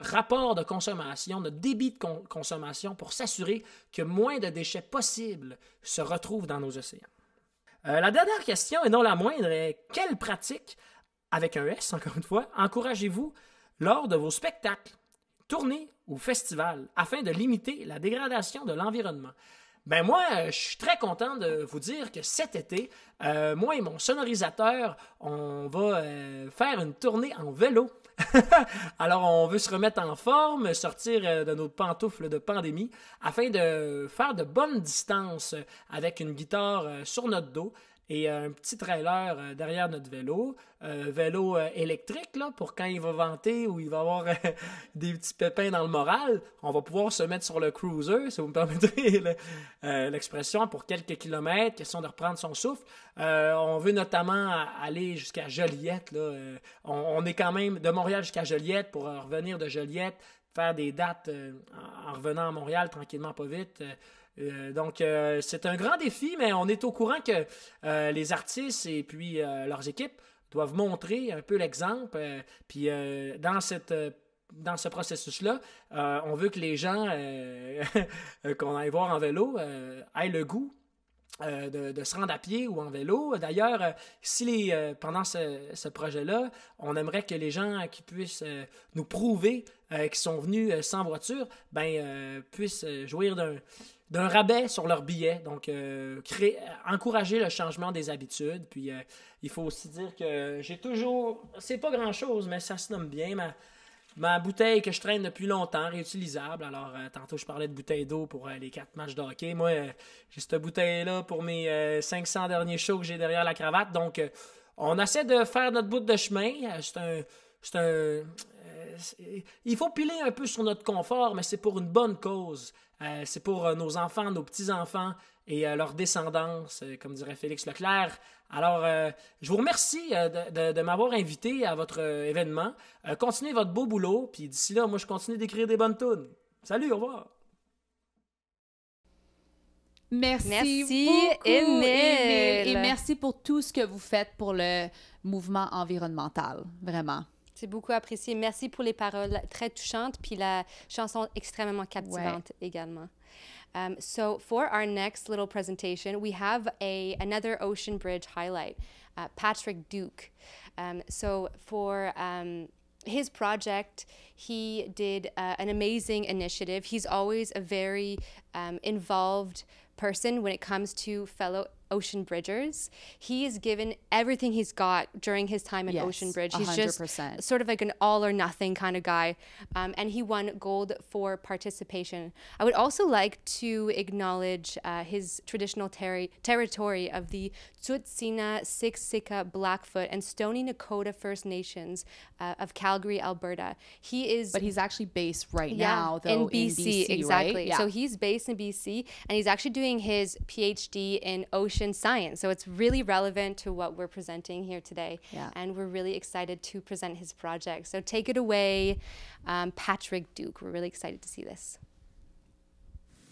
rapport de consommation, notre débit de consommation pour s'assurer que moins de déchets possibles se retrouvent dans nos océans. La dernière question, et non la moindre, est quelle pratique, avec un S encore une fois, encouragez-vous lors de vos spectacles, tournées ou festivals afin de limiter la dégradation de l'environnement? Ben moi, je suis très content de vous dire que cet été, moi et mon sonorisateur, on va faire une tournée en vélo. Alors, on veut se remettre en forme, sortir de nos pantoufles de pandémie afin de faire de bonnes distances avec une guitare sur notre dos et un petit trailer derrière notre vélo. Vélo électrique, là, pour quand il va venter ou il va avoir des petits pépins dans le moral, on va pouvoir se mettre sur le cruiser, si vous me permettez l'expression, pour quelques kilomètres, question de reprendre son souffle. On veut notamment aller jusqu'à Joliette. Là. On est quand même de Montréal jusqu'à Joliette pour revenir de Joliette, faire des dates en revenant à Montréal tranquillement, pas vite. Donc, c'est un grand défi, mais on est au courant que les artistes et puis leurs équipes doivent montrer un peu l'exemple. Puis dans ce processus-là, on veut que les gens qu'on aille voir en vélo aient le goût de se rendre à pied ou en vélo. D'ailleurs, pendant ce projet-là, on aimerait que les gens qui puissent nous prouver qu'ils sont venus sans voiture, puissent jouir d'un rabais sur leur billet. Donc, encourager le changement des habitudes. Puis, il faut aussi dire que j'ai toujours... C'est pas grand-chose, mais ça se nomme bien. Ma bouteille que je traîne depuis longtemps, réutilisable. Alors, tantôt, je parlais de bouteille d'eau pour les 4 matchs de hockey. Moi, j'ai cette bouteille-là pour mes 500 derniers shows que j'ai derrière la cravate. Donc, on essaie de faire notre bout de chemin. Il faut piler un peu sur notre confort, mais c'est pour une bonne cause. C'est pour nos enfants, nos petits-enfants et leur descendance, comme dirait Félix Leclerc. Alors, je vous remercie de m'avoir invité à votre événement. Continuez votre beau boulot, puis d'ici là, moi, je continue d'écrire des bonnes tunes. Salut, au revoir! Merci beaucoup, Émile. Et merci pour tout ce que vous faites pour le mouvement environnemental, vraiment. C'est beaucoup apprécié. Merci pour les paroles très touchantes, puis la chanson extrêmement captivante également. So for our next little presentation, we have another Ocean Bridge highlight, Patrick Duke. So for his project, he did an amazing initiative. He's always a very involved person when it comes to fellow Ocean Bridgers. He has given everything he's got during his time at Ocean Bridge. He's 100%. just sort of like an all or nothing kind of guy. And he won gold for participation. I would also like to acknowledge his traditional territory of the Tsuut'ina Siksika Blackfoot and Stoney Nakoda First Nations of Calgary, Alberta. But he's actually based right now, though, in BC, exactly. Right? Yeah. So he's based in BC, and he's actually doing his PhD in ocean science. So it's really relevant to what we're presenting here today. Yeah. And we're really excited to present his project. So take it away, Patrick Duke. We're really excited to see this.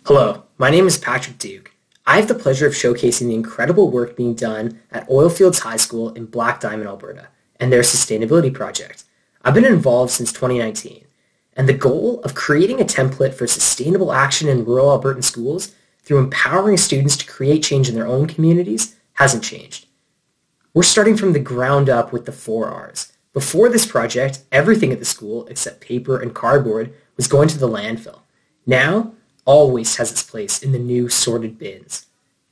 Hello, my name is Patrick Duke. I have the pleasure of showcasing the incredible work being done at Oilfields High School in Black Diamond, Alberta, and their sustainability project. I've been involved since 2019, and the goal of creating a template for sustainable action in rural Albertan schools through empowering students to create change in their own communities hasn't changed. We're starting from the ground up with the 4 R's. Before this project, everything at the school, except paper and cardboard, was going to the landfill. Now, all waste has its place in the new sorted bins.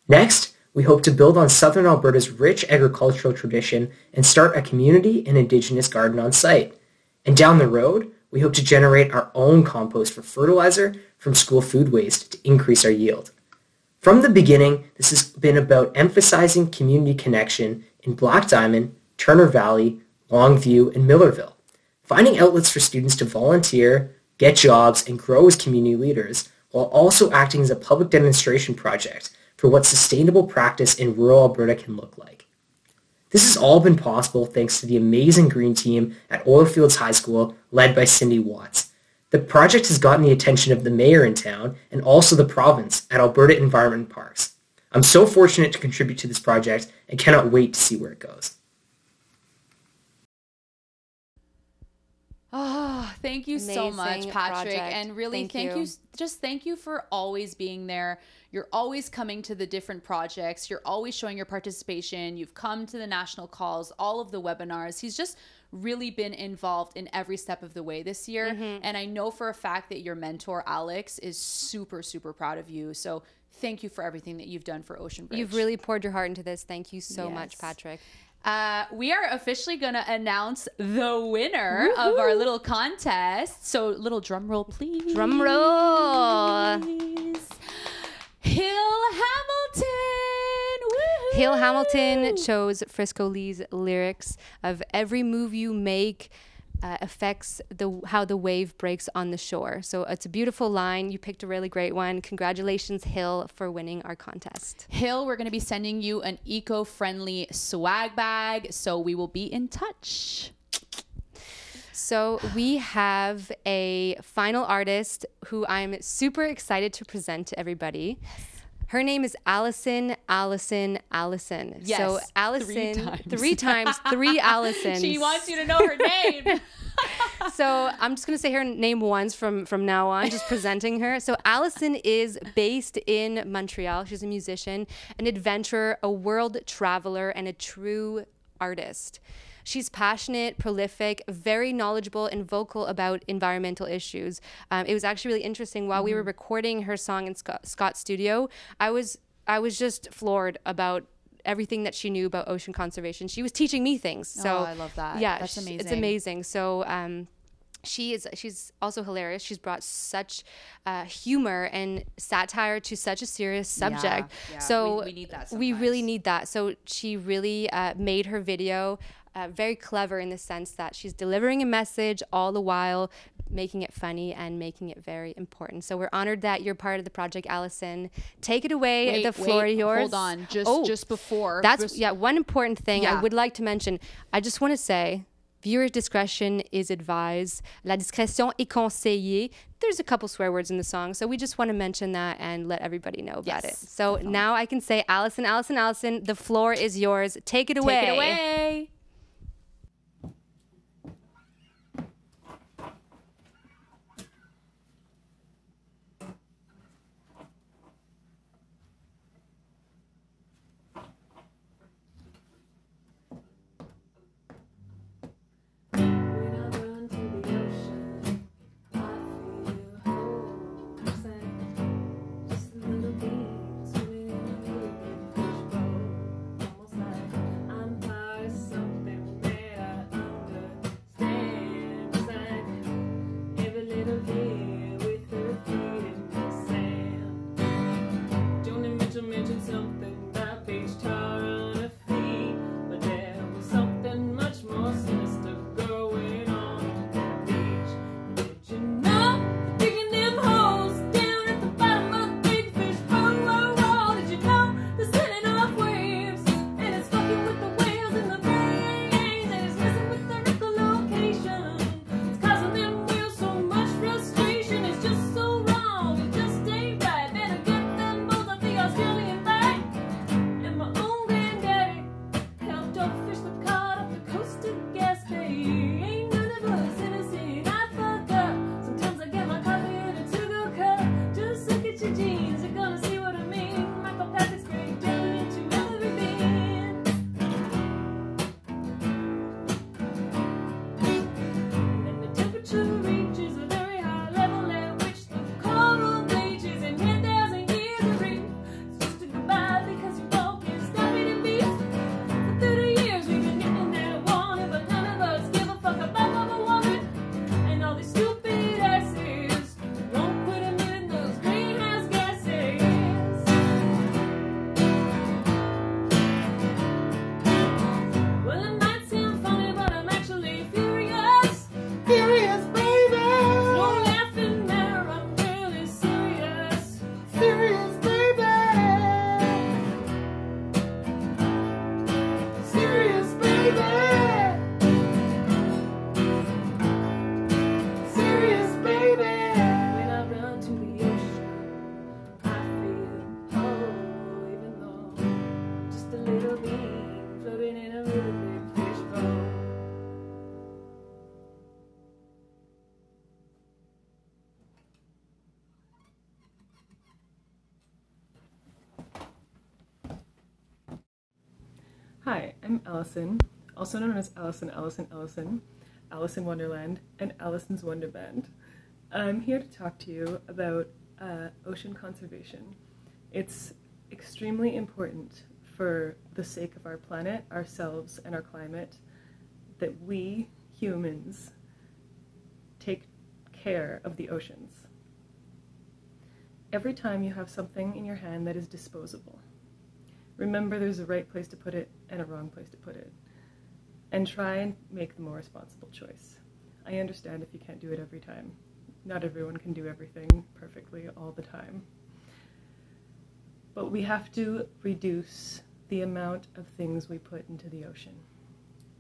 Next, we hope to build on Southern Alberta's rich agricultural tradition and start a community and Indigenous garden on site. And down the road, we hope to generate our own compost for fertilizer from school food waste to increase our yield. From the beginning, this has been about emphasizing community connection in Black Diamond, Turner Valley, Longview, and Millerville, finding outlets for students to volunteer, get jobs, and grow as community leaders, while also acting as a public demonstration project for what sustainable practice in rural Alberta can look like. This has all been possible thanks to the amazing green team at Oilfields High School led by Cindy Watts. The project has gotten the attention of the mayor in town and also the province at Alberta Environment Parks. I'm so fortunate to contribute to this project and cannot wait to see where it goes. Oh, thank you so much, Patrick. project. And really, thank you for always being there. You're always coming to the different projects. You're always showing your participation. You've come to the national calls, all of the webinars. He's just really been involved in every step of the way this year. And I know for a fact that your mentor, Alex, is super, super proud of you. So thank you for everything that you've done for Ocean Bridge. You've really poured your heart into this. Thank you so much, Patrick. We are officially going to announce the winner of our little contest. So little drum roll, please. Drum roll. Hill Hamilton. Woo-hoo. Hill Hamilton chose Frisco Lee's lyrics of "Every move you make affects how the wave breaks on the shore." So it's a beautiful line. You picked a really great one. Congratulations, Hill, for winning our contest. Hill, we're going to be sending you an eco-friendly swag bag, so we will be in touch. So we have a final artist who I'm super excited to present to everybody. Her name is Allison. Yes, so Allison, three times, 3 Allisons. She wants you to know her name. So I'm just going to say her name once from now on, just presenting her. So Allison is based in Montreal. She's a musician, an adventurer, a world traveler, and a true artist. She's passionate, prolific, very knowledgeable, and vocal about environmental issues. It was actually really interesting. While we were recording her song in Scott's studio, I was just floored about everything that she knew about ocean conservation. She was teaching me things. So I love that. Yeah, that's amazing. It's amazing. So she's also hilarious. She's brought such humor and satire to such a serious subject. Yeah. So we need that. We really need that. So she really made her video very clever in the sense that she's delivering a message all the while making it funny and making it very important. So we're honored that you're part of the project, Allison. Take it away. The floor is yours. Hold on. Just before. One important thing I would like to mention. I just want to say, viewer discretion is advised. La discrétion est conseillée. There's a couple swear words in the song, so we just want to mention that and let everybody know about it. So now I can say, Allison, the floor is yours. Take it away. Take it away. Hi, I'm Allison, also known as Allison, Alice in Wonderland, and Allison's Wonder Band. I'm here to talk to you about ocean conservation. It's extremely important for the sake of our planet, ourselves, and our climate that we, humans, take care of the oceans. Every time you have something in your hand that is disposable, remember there's a right place to put it and a wrong place to put it, and try and make the more responsible choice. I understand if you can't do it every time. Not everyone can do everything perfectly all the time. But we have to reduce the amount of things we put into the ocean.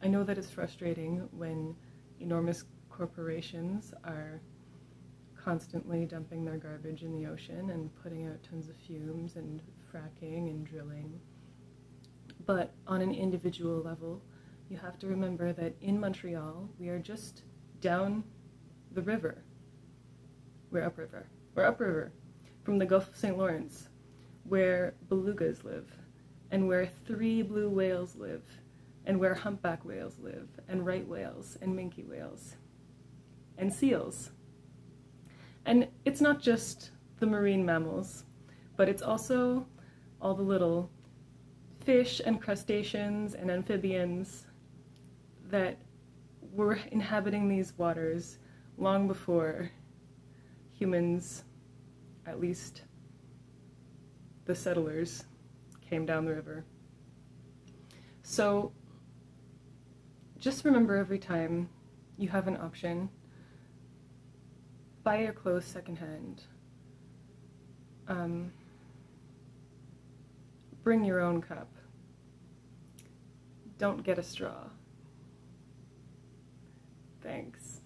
I know that it's frustrating when enormous corporations are constantly dumping their garbage in the ocean and putting out tons of fumes and fracking and drilling. But on an individual level, you have to remember that in Montreal, we are just down the river. We're upriver from the Gulf of St. Lawrence, where belugas live, and where 3 blue whales live, and where humpback whales live, and right whales, and minke whales, and seals. And it's not just the marine mammals, but it's also all the little fish and crustaceans and amphibians that were inhabiting these waters long before humans, at least the settlers, came down the river. So just remember, every time you have an option, buy your clothes secondhand. Bring your own cup. Don't get a straw. Thanks.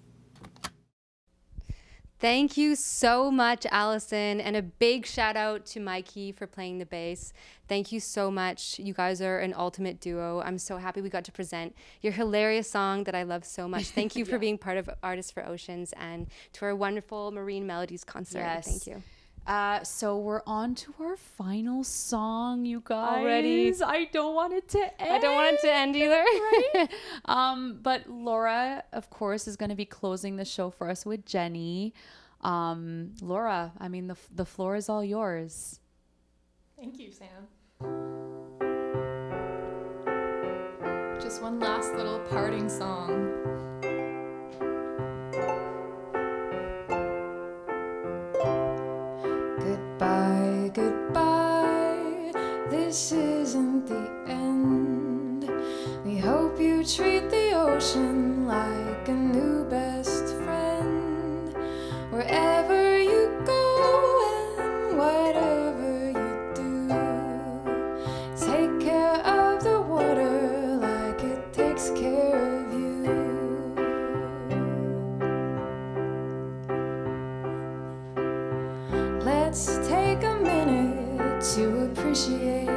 Thank you so much, Allison, and a big shout out to Mikey for playing the bass. Thank you so much. You guys are an ultimate duo. I'm so happy we got to present your hilarious song that I love so much. Thank you for being part of Artists for Oceans, and to our wonderful Marine Melodies concert. Yes. Thank you. So we're on to our final song, you guys. Already. I don't want it to end. I don't want it to end either. Right? But Laura, of course, is going to be closing the show for us with Jenny. Laura, I mean, the floor is all yours. Thank you, Sam. Just one last little parting song. Goodbye, goodbye, this isn't the end. We hope you treat the ocean like a new best friend. Wherever you go and whatever you do, take care of the water like it takes care of you. Let's take a minute to appreciate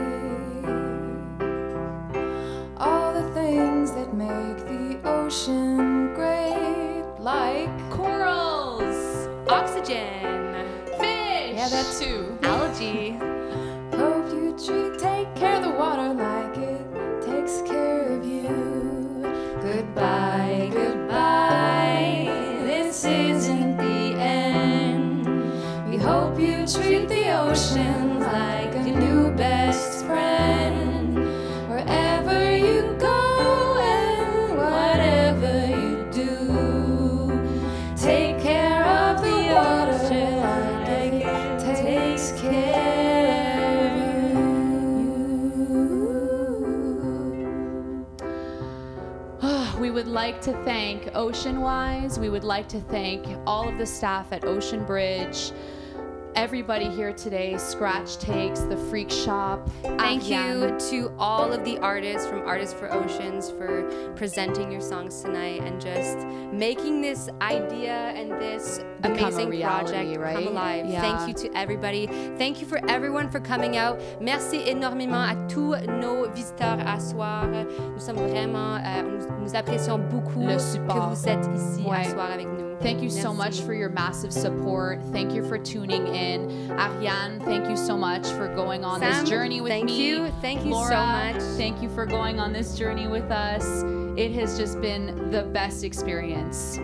all the things that make the ocean great, like corals, oxygen, fish, yeah, that too, algae. Hope you take care of the water like it takes care of you. Goodbye, goodbye, this isn't the end. We hope you treat the ocean like a new best friend. Wherever you go and whatever you do, take care of the water like it takes care of you. We would like to thank OceanWise. We would like to thank all of the staff at Ocean Bridge. Everybody here today, Scratch Takes, The Freak Shop. Thank you to all of the artists from Artists for Oceans for presenting your songs tonight and just making this idea and this amazing project come alive. Yeah. Thank you to everybody. Thank you for everyone for coming out. Merci énormément à tous nos visiteurs à soir. Nous sommes vraiment, nous apprécions beaucoup que vous êtes ici à soir avec nous. Thank you so much for your massive support. Thank you for tuning in. in. Ariane, thank you so much for going on this journey with me. Thank you Laura, so much. Thank you for going on this journey with us. It has just been the best experience.